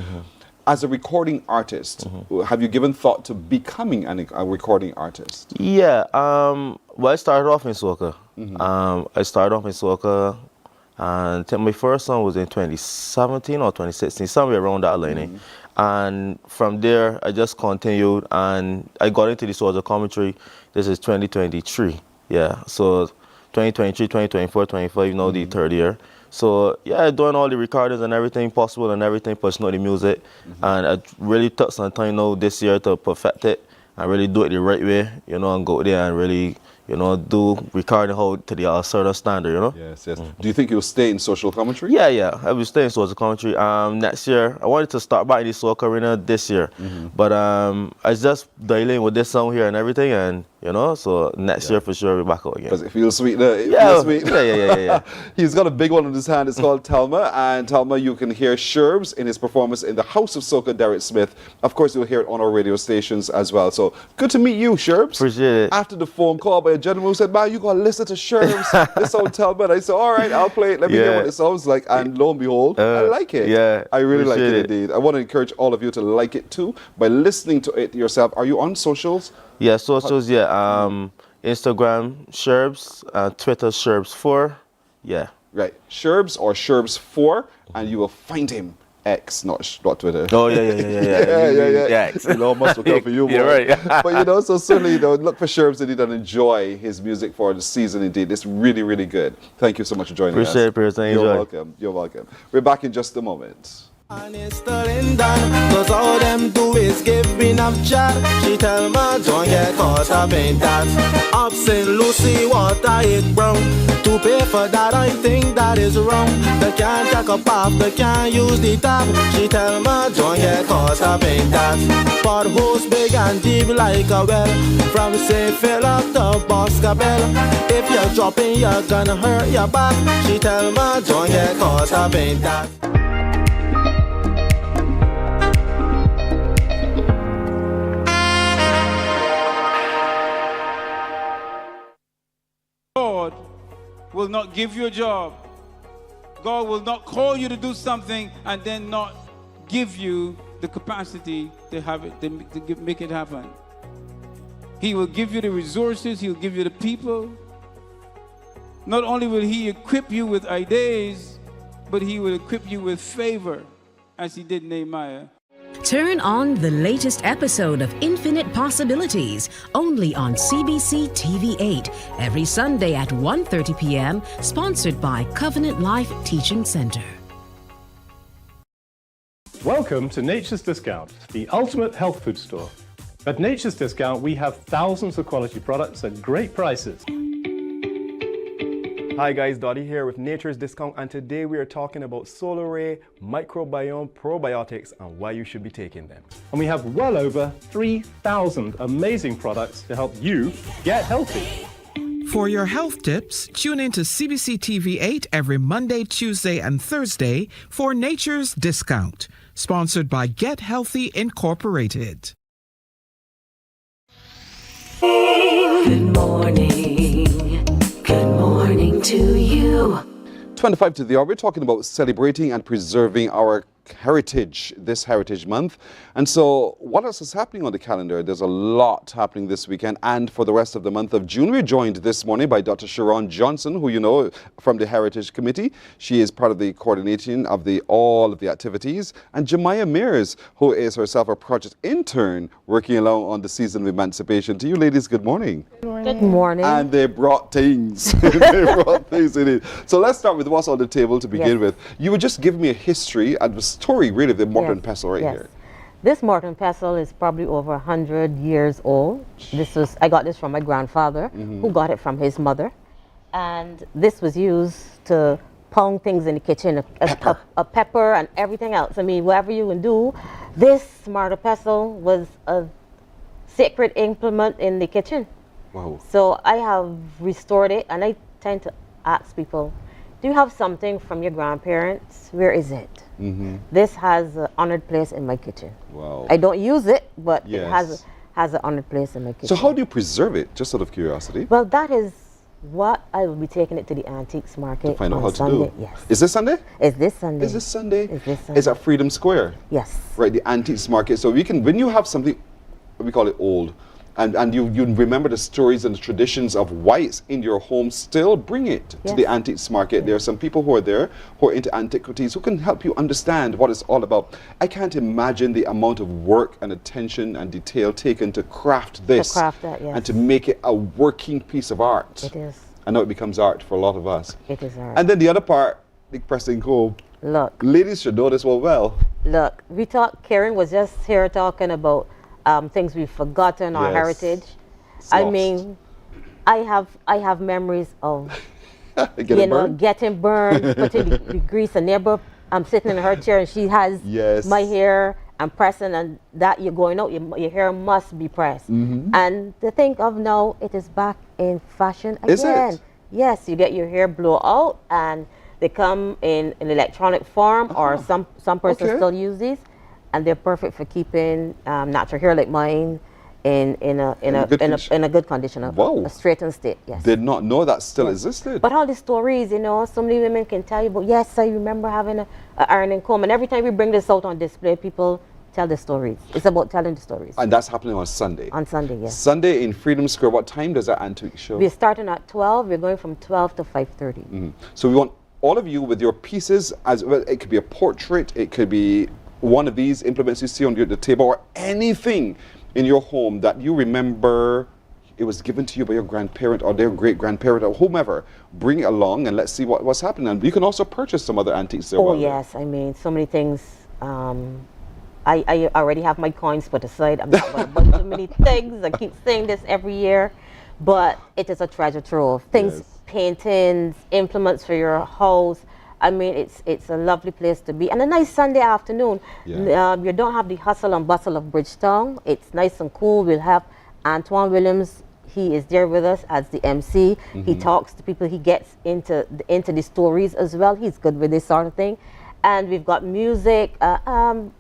As a recording artist, have you given thought to becoming a recording artist? Yeah. Well, I started off in soca. And I think my first song was in 2017 or 2016, somewhere around that line. And from there, I just continued, and I got into the social commentary. This is 2023. Yeah. So 2023, 2024, 2025, the third year. So yeah, doing all the recordings and everything possible and everything, pushing out the music. And I really took some time this year to perfect it and really do it the right way, and go there and really, do recording to the certain standard, Yes. Do you think you'll stay in social commentary? Yeah. I will stay in social commentary. Next year, I wanted to start back in the soca arena this year. But I just dialing with this song here and everything, and so next year for sure we'll be back out again. Because it feels sweet there. Yeah. He's got a big one in his hand. It's called Thelma. And Thelma, you can hear Sherbs in his performance in the House of Soca, Derek Smith. Of course, you'll hear it on our radio stations as well. So good to meet you, Sherbs. Appreciate it. After the phone call by a gentleman who said, man, you got to listen to Sherbs. This old Thelma. And I said, all right, I'll play it. Let me hear what it sounds like. And lo and behold, I like it. Yeah. I really like it indeed. I want to encourage all of you to like it too by listening to it yourself. Are you on socials? Yeah, socials, Instagram, Sherbs, Twitter, Sherbs4. Yeah. Right. Sherbs or Sherbs4, and you will find him. X, not Twitter. Oh, yeah. X. Must look out for you, boy. You're right. But, so certainly, look for Sherbs indeed and enjoy his music for the season indeed. It's really, really good. Thank you so much for joining us. Appreciate it, You're welcome. You're welcome. We're back in just a moment. And it's still in done, cause all them do is give me enough chat. She tell me don't get caught up in that. Up St. Lucie, water it brown. To pay for that, I think that is wrong. They can't take a bath, they can't use the tap. She tell me don't get caught up in that. Potholes big and deep like a well. From St. Philip to Boscabel. If you're dropping, you're gonna hurt your back. She tell me don't get caught up in that. God will not give you a job. God will not call you to do something and then not give you the capacity to have it, to make it happen. He will give you the resources. He'll give you the people. Not only will he equip you with ideas, but he will equip you with favor, as he did Nehemiah. Turn on the latest episode of Infinite Possibilities, only on CBC TV8, every Sunday at 1:30 p.m., sponsored by Covenant Life Teaching Center. Welcome to Nature's Discount, the ultimate health food store. At Nature's Discount, we have thousands of quality products at great prices. Hi guys, Dottie here with Nature's Discount, and today we are talking about Solar Ray Microbiome Probiotics and why you should be taking them. And we have well over 3,000 amazing products to help you get healthy. For your health tips, tune in to CBC TV 8 every Monday, Tuesday, and Thursday for Nature's Discount, sponsored by Get Healthy Incorporated. Good morning. Good morning to you. 25 to the hour, we're talking about celebrating and preserving our heritage this Heritage Month. And so what else is happening on the calendar? There's a lot happening this weekend and for the rest of the month of June. We're joined this morning by Dr. Sharon Johnson, who you know from the Heritage Committee. She is part of the coordination of all of the activities. And Jemiah Mears, who is herself a project intern working along on the season of emancipation. To you ladies, good morning. Good morning. And they brought things. They brought things in it. So let's start with what's on the table to begin with. You were just giving me a history and the story, really, of the Mornin pestle right here. This Mornin pestle is probably over 100 years old. I got this from my grandfather, who got it from his mother. And this was used to pound things in the kitchen, a pepper and everything else. I mean, whatever you can do. This Mornin pestle was a sacred implement in the kitchen. Wow. So I have restored it, and I tend to ask people, do you have something from your grandparents? Where is it? This has an honored place in my kitchen. Wow. I don't use it, but Yes. it has an honored place in my kitchen. So how do you preserve it, just out of curiosity? Well, that is what I will be taking it to the antiques market To find out on how to Sunday. do. Yes. Is this Sunday? Is this Sunday? Is this Sunday? Is this Sunday? It's at Freedom Square. Yes. Right, the antiques market. So we can, when you have something, we call it old, and you remember the stories and the traditions of why it's in your home, still bring it to the antiques market. There are some people who are there who are into antiquities who can help you understand what it's all about. I can't imagine the amount of work and attention and detail taken to craft this. To craft that, yes. And to make it a working piece of art. It is. I know it becomes art for a lot of us. It is art. And then the other part, the pressing comb. Look. Ladies should know this well. Look, Karen was just here talking about things we've forgotten, our heritage. I mean, I have memories of getting burned, putting the grease. A neighbor, I'm sitting in her chair and she has my hair. I'm pressing, and that you're going out, your hair must be pressed. And to think of now, it is back in fashion again. Is it? Yes, you get your hair blow out, and they come in an electronic form, or some persons still use these. And they're perfect for keeping natural hair like mine in a good condition, a straightened state. Yes. Did not know that still existed. But all the stories, so many women can tell you. But yes, I remember having an ironing comb, and every time we bring this out on display, people tell the stories. It's about telling the stories. And that's happening on Sunday. On Sunday, yes. Sunday in Freedom Square. What time does that antique show? We're starting at 12. We're going from 12 to 5:30. So we want all of you with your pieces, as well. It could be a portrait. It could be one of these implements you see on the table, or anything in your home that you remember it was given to you by your grandparent or their great-grandparent or whomever. Bring it along and let's see what's happening. And you can also purchase some other antiques there. Oh yes, I mean, so many things. I already have my coins put aside. I'm not going to buy too many things. I keep saying this every year, but it is a treasure trove. Things, paintings, implements for your house. I mean, it's a lovely place to be, and a nice Sunday afternoon. You don't have the hustle and bustle of Bridgetown. It's nice and cool. We'll have Antoine Williams. He is there with us as the MC. He talks to people. He gets into the stories as well. He's good with this sort of thing. And we've got music,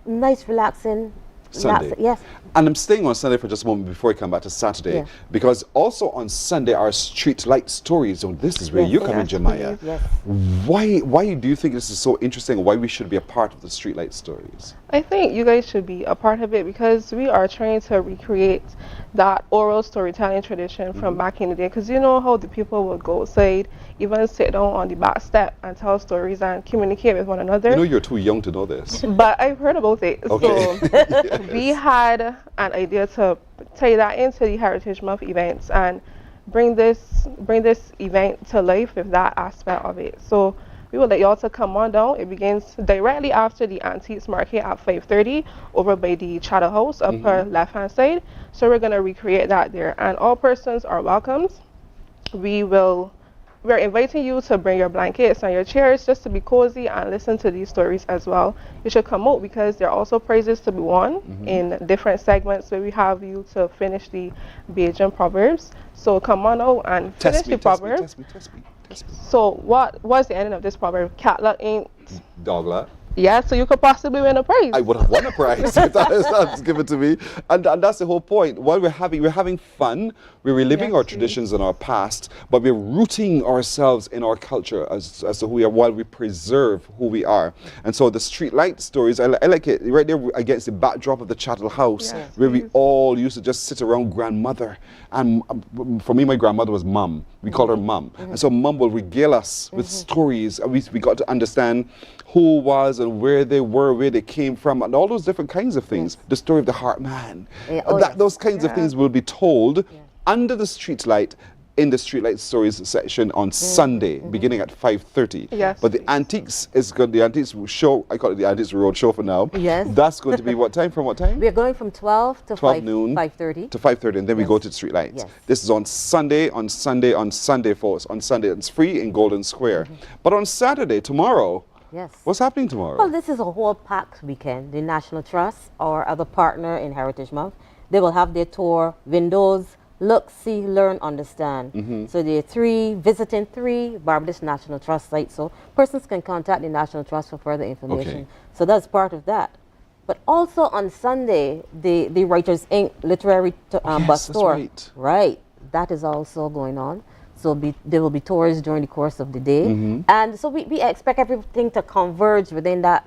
nice relaxing. Sunday. Yes. And I'm staying on Sunday for just a moment before we come back to Saturday, because also on Sunday are street light stories. So this is where you come in, Jemiah. Yes. Why do you think this is so interesting? Why we should be a part of the street light stories? I think you guys should be a part of it because we are trying to recreate that oral storytelling tradition from back in the day. Because you know how the people would go outside, even sit down on the back step and tell stories and communicate with one another. You know you're too young to know this. But I've heard about it. Okay. So we had an idea to tie that into the Heritage Month events and bring this event to life with that aspect of it. So we would like y'all to come on down. It begins directly after the Antiques Market at 5:30 over by the Chatter House, upper left-hand side. So we're going to recreate that there. And all persons are welcomed. We will we're inviting you to bring your blankets and your chairs just to be cozy and listen to these stories as well. You should come out because there are also prizes to be won in different segments where we have you to finish the Bajan Proverbs. So come on out and finish the proverb. Test me. So what was the ending of this proverb? Cat luck ain't Dog luck. Yeah, so you could possibly win a prize. I would have won a prize if that was given to me. And that's the whole point. While we're having fun, we're reliving our traditions and our past, but we're rooting ourselves in our culture as to who we are while we preserve who we are. And so the street light stories, I like it right there against the backdrop of the Chattel House, where we all used to just sit around grandmother. And for me, my grandmother was mum. We called her mum. And so mum will regale us with stories. And we got to understand who was and where they were, where they came from, and all those different kinds of things. The story of the heart man. Those kinds of things will be told under the streetlight in the Streetlight Stories section on Sunday, beginning at 5:30. Yes. But the Antiques is good. The Antiques show, I call it the Antiques Road Show for now. Yes. That's going to be what time? From what time? We're going from 12 to 12 noon 5:30. to 5:30, and then we go to the Streetlights. Yes. This is on Sunday, folks. On Sunday, it's free in Golden Square. But on Saturday, tomorrow, yes. What's happening tomorrow? Well, this is a whole packed weekend. The National Trust, our other partner in Heritage Month, they will have their tour, Windows, Look, See, Learn, Understand. So there are visiting three Barbados National Trust sites. So persons can contact the National Trust for further information. Okay. So that's part of that. But also on Sunday, the Writers Inc. Literary bus tour. Right. That is also going on. So there will be tours during the course of the day. And so we expect everything to converge within that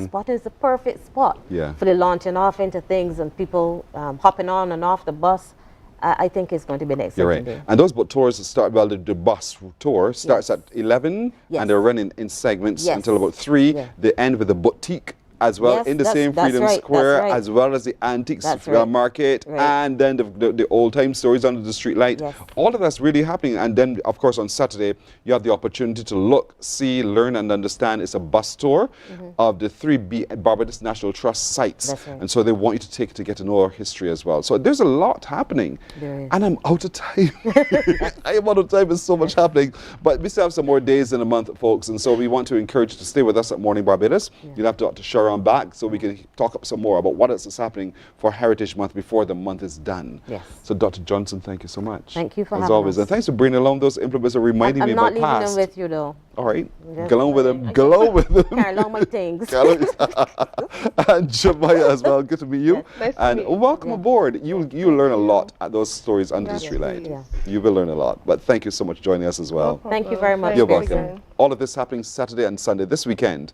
spot. It's the perfect spot for the launching off into things and people hopping on and off the bus. I think it's going to be an exciting day. And those tours start, well, the bus tour starts at 11 and they're running in segments until about 3. They end with a boutique as well in the same Freedom Square, as well as the Antiques Market, and then the old-time stories under the street light. All of that's really happening. And then, of course, on Saturday, you have the opportunity to look, see, learn, and understand. It's a bus tour of the 3 Barbados National Trust sites. And so they want you to take it to get to know our history as well. So there's a lot happening. And I'm out of time. I am out of time. There's so much happening. But we still have some more days in a month, folks. And so we want to encourage you to stay with us at Mornin Barbados. You'll have Dr. Sharon back so we can talk up some more about what else is happening for Heritage Month before the month is done. So Dr. Johnson, thank you so much. Thank you for as having always. us. And thanks for bringing along those implements and reminding me about past. I'm not leaving them with you though. All right. Go on with them. Go on with them. Carry along my things. And Jemaya as well. Good to meet you. Nice and to meet you. welcome aboard. You'll learn a lot at those stories under the streetlight. You will learn a lot. But thank you so much for joining us as well. Thank you very much. You're welcome. All of this happening Saturday and Sunday this weekend,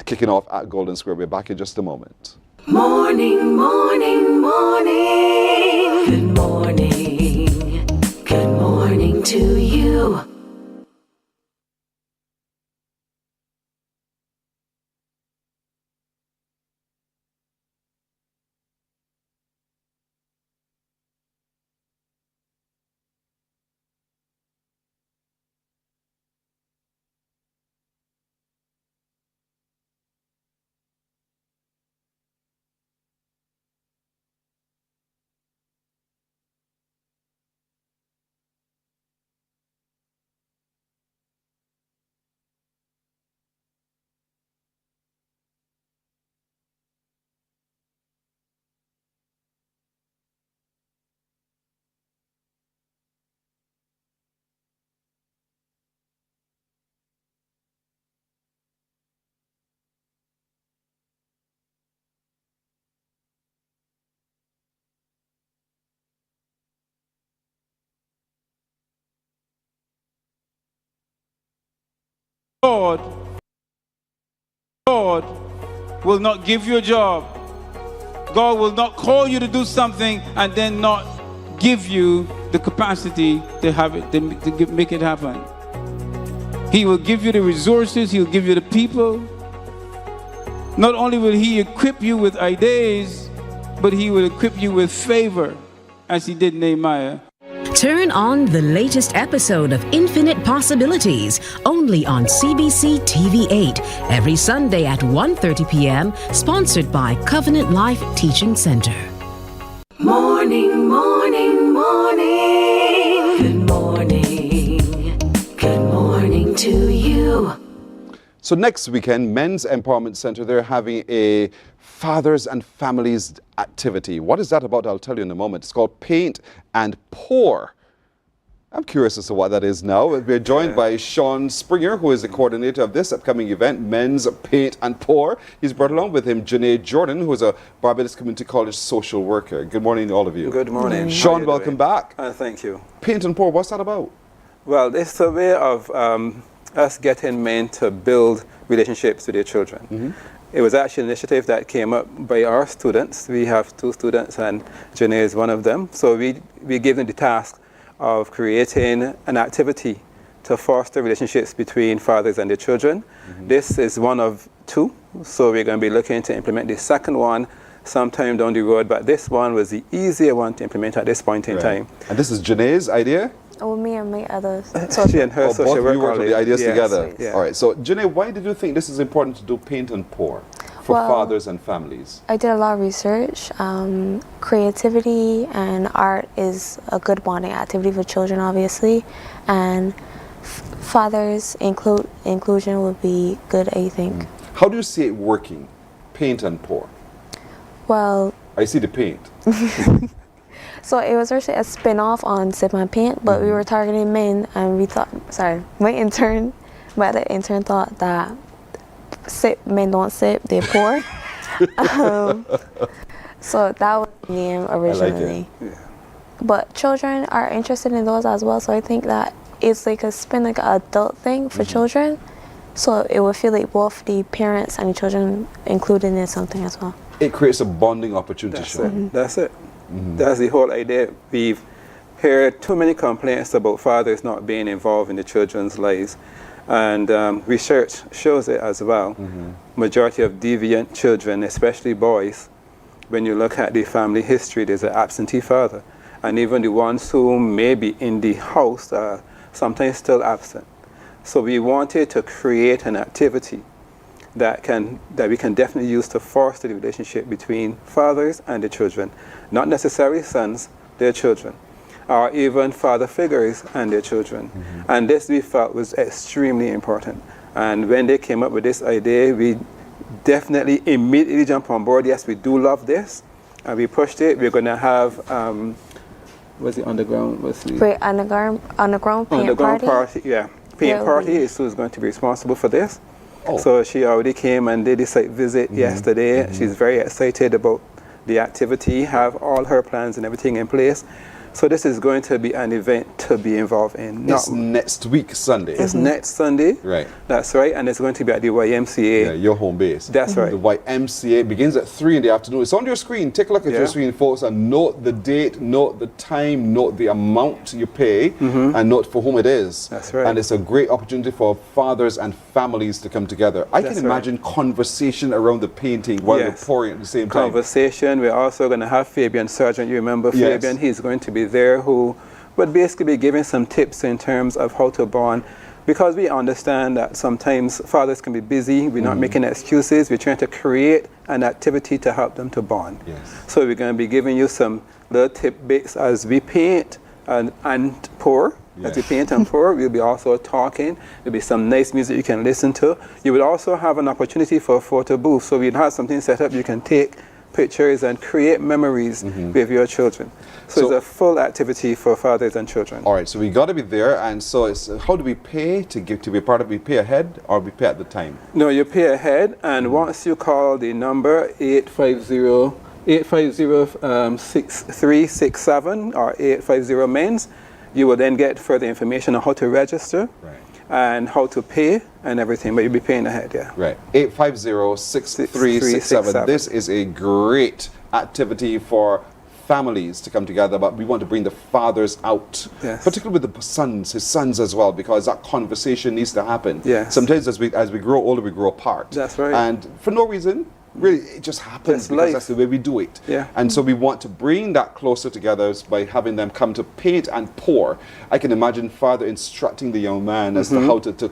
kicking off at Golden Square. We're back in just a moment. Morning, morning, morning. Good morning. Good morning to you. God will not give you a job. God will not call you to do something and then not give you the capacity to have it, to make it happen. He will give you the resources, he'll give you the people. Not only will he equip you with ideas, but he will equip you with favor, as he did Nehemiah. Turn on the latest episode of Infinite Possibilities, only on CBC TV8, every Sunday at 1:30 p.m., sponsored by Covenant Life Teaching Center. Morning, morning, morning. Good morning. Good to you. So next weekend, Men's Empowerment Center, they're having a Fathers and Families activity. What is that about? I'll tell you in a moment. It's called Paint and Pour. I'm curious as to what that is now. We're joined by Sean Springer, who is the coordinator of this upcoming event, Men's Paint and Pour. He's brought along with him Janae Jordan, who is a Barbados Community College social worker. Good morning to all of you. Good morning. Sean, welcome back. Thank you. Paint and Pour, what's that about? Well, it's a way of us getting men to build relationships with their children. It was actually an initiative that came up by our students. We have 2 students and Janae is one of them. So we gave them the task of creating an activity to foster relationships between fathers and their children. This is one of 2, so we're going to be looking to implement the second one sometime down the road, but this one was the easier one to implement at this point in time. And this is Janae's idea? Oh, me and my others. She and her social both of work you worked on colleague. the ideas Yes. together. Yeah. All right, so Janae, why did you think this is important to do Paint and Pour for Well, fathers and families? I did a lot of research. Creativity and art is a good bonding activity for children, obviously, and fathers inclusion would be good, I think. How do you see it working, Paint and Pour? Well, I see the paint. so it was actually a spin-off on Sip My Paint, but we were targeting men, and we thought, my other intern thought that men don't sip, they pour. So that was the name originally. I like it. But children are interested in those as well, so I think that it's like an adult thing for children. So it would feel like both the parents and the children included in something as well. It creates a bonding opportunity. That's it. That's the whole idea. We've heard too many complaints about fathers not being involved in the children's lives. And research shows it as well. Majority of deviant children, especially boys, when you look at the family history, there's an absentee father. And even the ones who may be in the house are sometimes still absent. So we wanted to create an activity that we can definitely use to foster the relationship between fathers and the children. Not necessarily sons, their children, or even father figures and their children. And this we felt was extremely important. And when they came up with this idea, we definitely immediately jumped on board. Yes, we do love this. And we pushed it. We're going to have, what's the underground? Underground paint party? Yeah. Paint party is who's going to be responsible for this. So she already came and did a site visit yesterday. She's very excited about the activity, have all her plans and everything in place. So this is going to be an event to be involved in. It's next week, Sunday. It's next Sunday. Right. That's right. And it's going to be at the YMCA. Yeah, your home base. That's right. The YMCA begins at 3 in the afternoon. It's on your screen. Take a look at your screen, folks, and note the date, note the time, note the amount you pay, and note for whom it is. That's right. And it's a great opportunity for fathers and families to come together. I can imagine conversation around the painting while you're pouring at the same time. Conversation. We're also going to have Fabian Sargent. You remember Fabian? He's going to be there, who would basically be giving some tips in terms of how to bond, because we understand that sometimes fathers can be busy. We're not making excuses. We're trying to create an activity to help them to bond. So we're going to be giving you some little tip bits as we paint and pour. As we paint and pour, we'll be also talking. There'll be some nice music you can listen to. You will also have an opportunity for a photo booth. So we'll have something set up you can take pictures and create memories with your children. So it's a full activity for fathers and children. All right, so we got to be there, and so it's how do we pay to be a part of it? We pay ahead or we pay at the time? No, you pay ahead, and once you call the number 850-6367 or 850 MENS, you will then get further information on how to register. And how to pay and everything, but you'll be paying ahead, Right. 850-6367. This is a great activity for families to come together, but we want to bring the fathers out, particularly with the sons, his sons as well, because that conversation needs to happen. Sometimes as we grow older, we grow apart. That's right. And for no reason. Really, it just happens because that's the way we do it. And so we want to bring that closer together by having them come to paint and pour. I can imagine father instructing the young man as to how to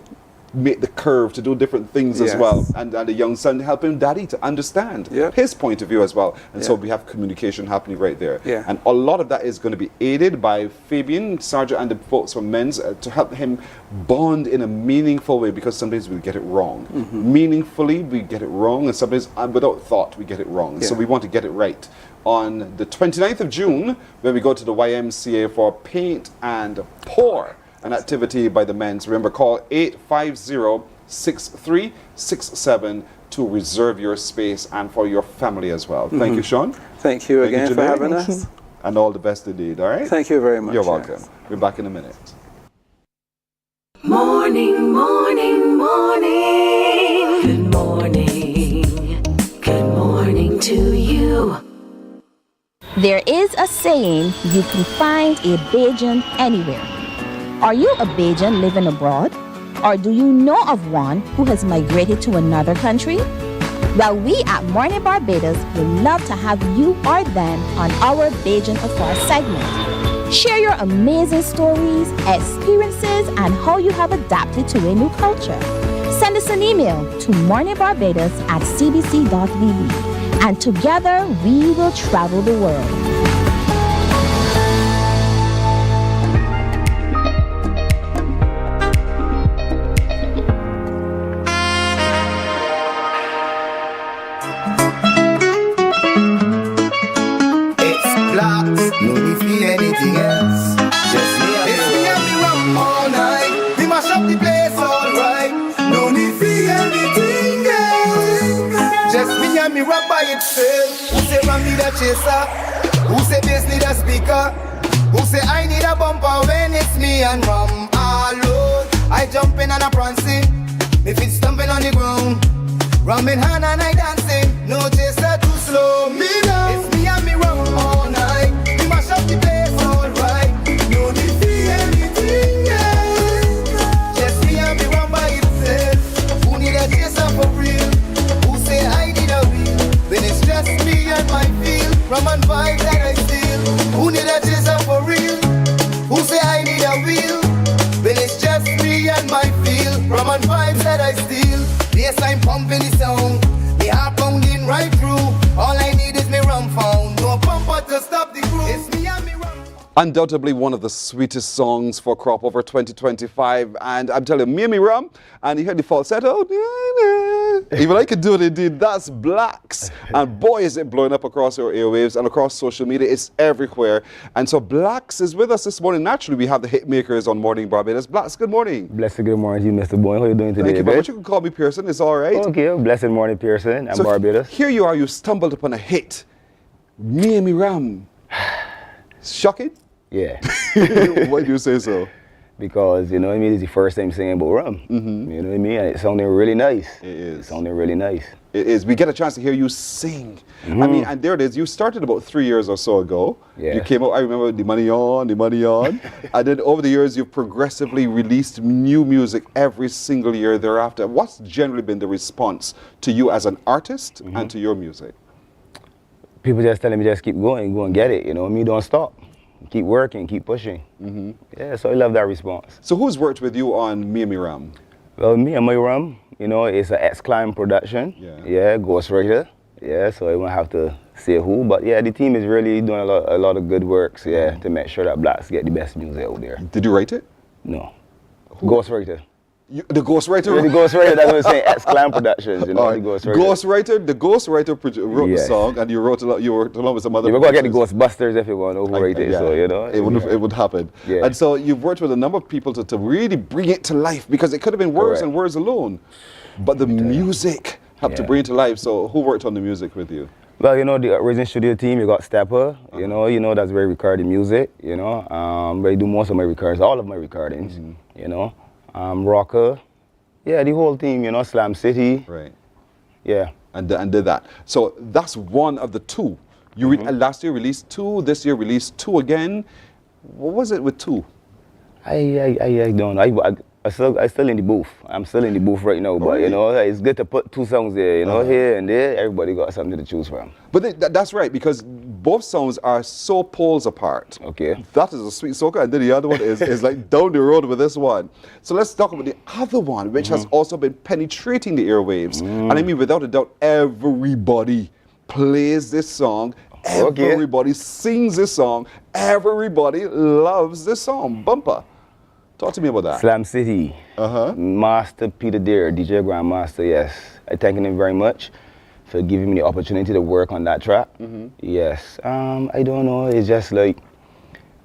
make the curve, to do different things as Yes. well. And the young son helping daddy to understand his point of view as well. And so Yeah. we have communication happening right there. Yeah. And a lot of that is going to be aided by Fabian, Sergeant, and the folks from Men's to help him bond in a meaningful way, because sometimes we get it wrong. Meaningfully, we get it wrong, and sometimes without thought, we get it wrong. So Yeah. we want to get it right. On the 29th of June, when we go to the YMCA for Paint and Pour, an activity by the Men's. Remember, call 850-6367 to reserve your space and for your family as well. Thank you, Sean. Thank you again for Janae. having us. And all the best indeed, all right? Thank you very much. You're welcome. We're back in a minute. Morning, morning, morning. Good morning. Good morning to you. There is a saying, you can find a Bajan anywhere. Are you a Bajan living abroad? Or do you know of one who has migrated to another country? Well, we at Mornin Barbados would love to have you or them on our Bajan Affair segment. Share your amazing stories, experiences, and how you have adapted to a new culture. Send us an email to morninbarbados@cbc.vb, and together we will travel the world. No need for anything else. Just me and me rum all night. We mash up the place alright. No need for anything else. Just me and me rum by itself. Who say rum need a chaser? Who say bass need a speaker? Who say I need a bumper when it's me and rum alone? I jumping and I prancing. Me feet stumping on the ground. Rum in hand and I dancing. No chaser too slow. Me now. It's me and me rum all night. We mash up the place alright. No need for anything else. Just me and me rum by itself. Who need a chaser for real? Who say I need a wheel? When it's just me and my feel. Rum and vibe that I feel. Who need a chaser for real? Who say I need a wheel? When it's just me and my feel. Rum and vibes that I steal. Yes, I'm pumping the sound. Me heart pounding right through. All I need is me rum found. No pumper to stop the groove. It's me and me rum. Undoubtedly one of the sweetest songs for Crop Over 2025. And I'm telling you, Me Rum, and you heard the falsetto. Even I could do it indeed. That's Blacks. And boy, is it blowing up across your airwaves and across social media. It's everywhere. And so Blacks is with us this morning. Naturally, we have the hit makers on Morning Barbados. Blacks, good morning. Blessed good morning to you, Mr. Boy. How are you doing today? Thank you very much. You can call me Pearson. It's all right. Okay. Blessed morning, Pearson. I'm So Barbados. here you are. You stumbled upon a hit. Me Rum. Shocking? Yeah. Why do you say so? Because, you know what I mean, it's the first time singing about rum. You know what I mean? And it sounded really nice. It is. It sounded really nice. It is. We get a chance to hear you sing. I mean, and there it is. You started about 3 years or so ago. Yeah. You came out, I remember, The Money On. And then over the years, you've progressively released new music every single year thereafter. What's generally been the response to you as an artist and to your music? People just telling me just keep going, go and get it. You know what I mean? Don't stop. Keep working, keep pushing. Yeah, so I love that response. So who's worked with you on Me Rum? Well, Me and My Rum, you know, it's an X-Climb production. Yeah, ghostwriter. Yeah, so I won't have to say who, but yeah, the team is really doing a lot of good works, yeah, to make sure that Blacks get the best music out there. Did you write it? No. Ghostwriter. The ghostwriter? Yeah, the ghostwriter, that's what I'm saying, X-Climb Productions, you know, the ghostwriter. The ghostwriter wrote the song, and you wrote along with some other. You're going to get the Ghostbusters if you want to overwrite it, yeah, so, you know. It would happen. Yeah. And so you've worked with a number of people to really bring it to life, because it could have been words and words alone, but the music helped to bring it to life. So who worked on the music with you? Well, you know, the original studio team, you got Stepper, you know, that's where I record the music, you know. Where I do most of my recordings, all of my recordings, you know. Rocker. Yeah, the whole team, you know, Slam City. Right. Yeah. And did that. So that's one of the two. You last year released two, this year released two again. What was it with two? I don't know. I still in the booth. I'm still in the booth right now, but you know, it's good to put 2 songs there, you know, here and there. Everybody got something to choose from. But that's right, because both songs are so poles apart. Okay. That is a sweet soca, and then the other one is like down the road with this one. So let's talk about the other one, which has also been penetrating the airwaves. And I mean, without a doubt, everybody plays this song. Everybody sings this song. Everybody loves this song. Bumper. Talk to me about that. Slam City. Master Peter Deere, DJ Grandmaster, yes. I thank him very much for giving me the opportunity to work on that track. Yes. I don't know, it's just like,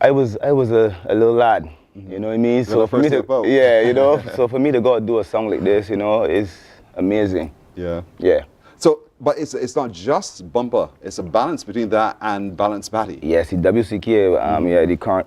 I was a little lad, you know what I mean? So for me to, you know, so for me to go do a song like this, you know, is amazing. Yeah. Yeah. So, but it's not just Bumper. It's a balance between that and Balance Batty. Yes, the WCK,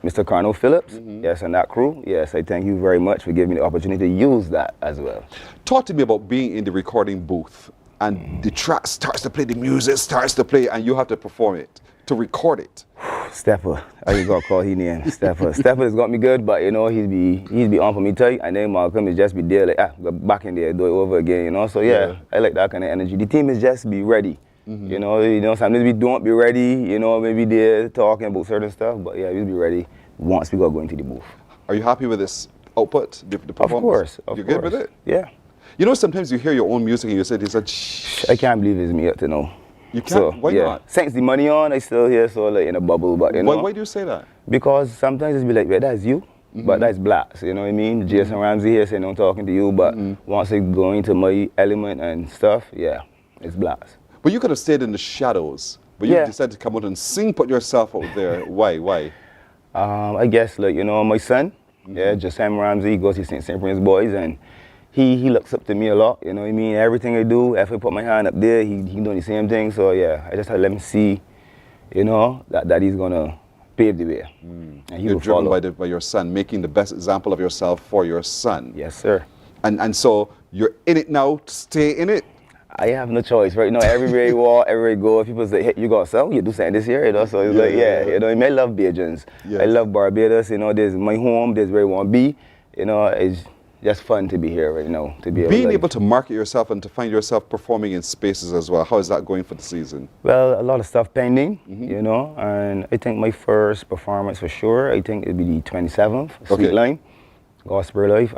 Mr. Carno Phillips, yes, and that crew. Yes, I thank you very much for giving me the opportunity to use that as well. Talk to me about being in the recording booth and the track starts to play, the music starts to play, and you have to perform it, to record it. Stepper, I just got to call his name, Stepper. Stepper has got me good, but you know, he's be on for me tight, and then Malcolm is just be there, like, go back in there, do it over again, you know, so yeah, I like that kind of energy. The team is just be ready, you know, sometimes we don't be ready, you know, maybe they're talking about certain stuff, but yeah, we'll be ready once we go into the booth. Are you happy with this output, the performance? Of course. You're good with it? Yeah. You know, sometimes you hear your own music and you say, shh. I can't believe it's me up to now. You can't? So, why not? Since the money on, I still hear so like in a bubble, but you know. Why do you say that? Because sometimes it's be like, yeah, that's you, but that's blacks, you know what I mean? Jason Ramsey here saying I'm talking to you, but once I go into my element and stuff, yeah, it's blacks. But you could have stayed in the shadows, but you decided to come out and sing, put yourself out there. Why? I guess, like, you know, my son, Jason Ramsey, he goes to St. Prince Boys, and he looks up to me a lot, you know what I mean? Everything I do, if I put my hand up there, he doing the same thing. So yeah, I just had to let him see, you know, that he's gonna pave the way. And he You're will driven follow. by your son, making the best example of yourself for your son. Yes, sir. And so you're in it now to stay in it? I have no choice, right? You know, everywhere you walk, everywhere you go, people say, hey, you got something, you do something this year, you know? So it's like, you know, I mean, I love Bajans. I love Barbados, you know, there's my home, there's where I want to be, you know, it's just fun to be here right now, to be able to market yourself and to find yourself performing in spaces as well. How is that going for the season? Well, a lot of stuff pending, you know, and I think my first performance for sure, I think it'll be the 27th, Sweet Line, Gospel Life.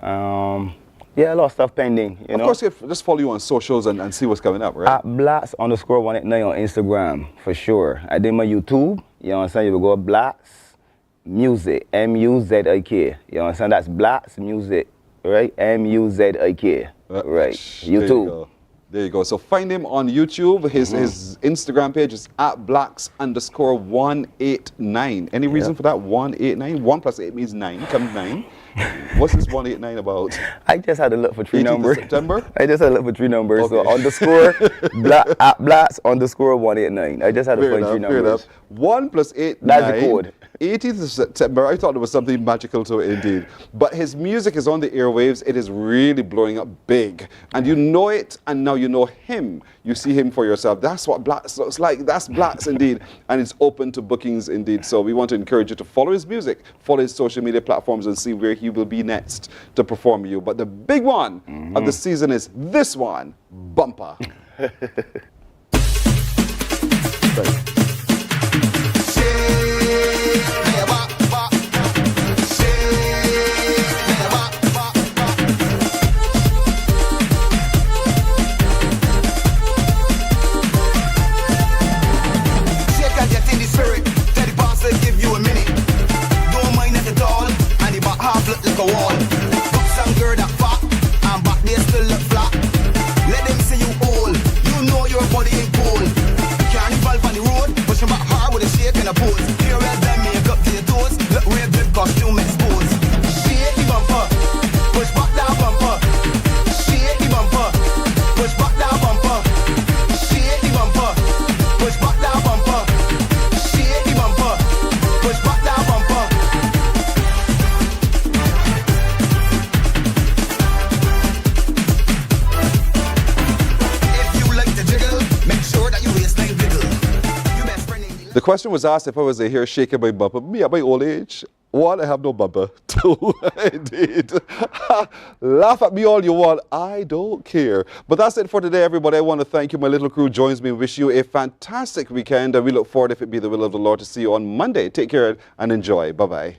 Yeah, a lot of stuff pending, you know. Of course, just follow you on socials and see what's coming up, right? At Blacks_189 on Instagram, for sure. I did my YouTube, you know what I'm saying? You will go Blacks Music, M-U-Z-I-K. You know what I'm saying? That's Blacks Music, right? M-U-Z-I-K, right? YouTube. There you go. So find him on YouTube. His Instagram page is at blacks_189. Any reason for that? 189? 1 plus 8 means 9. Comes 9. What's this 189 about? I just had to look for 3 numbers. September? I just had to look for 3 numbers. Okay. So underscore at blacks_189. I just had to find 3 numbers. Fair enough. 1 plus 8, That's 9. the code. 18th of September. I thought there was something magical to it indeed. But his music is on the airwaves. It is really blowing up big. And you know it, and now you know him. You see him for yourself. That's what Blacks looks like. That's Blacks indeed. And it's open to bookings indeed. So we want to encourage you to follow his music, follow his social media platforms, and see where he will be next to perform you. But the big one of the season is this one, Bumper. Like a wall. Books and girl that fat, and back there still look flat. Let them see you all. You know your body ain't cool. Carnival on the road, pushing back hard with a shake and a pose. Here well done, make up to your toes. Look real good, costume exposed. Shake the bumper, push back that bumper. Shake the bumper, push back that bumper. Shake the bumper, push back that bumper. Shake the bumper, push back that bumper. The question was asked if I was a hair shaking my bumper. Me at my old age, One, I have no bumper. Two, indeed. Laugh at me all you want. I don't care. But that's it for today, everybody. I want to thank you. My little crew joins me. Wish you a fantastic weekend. And we look forward, if it be the will of the Lord, to see you on Monday. Take care and enjoy. Bye-bye.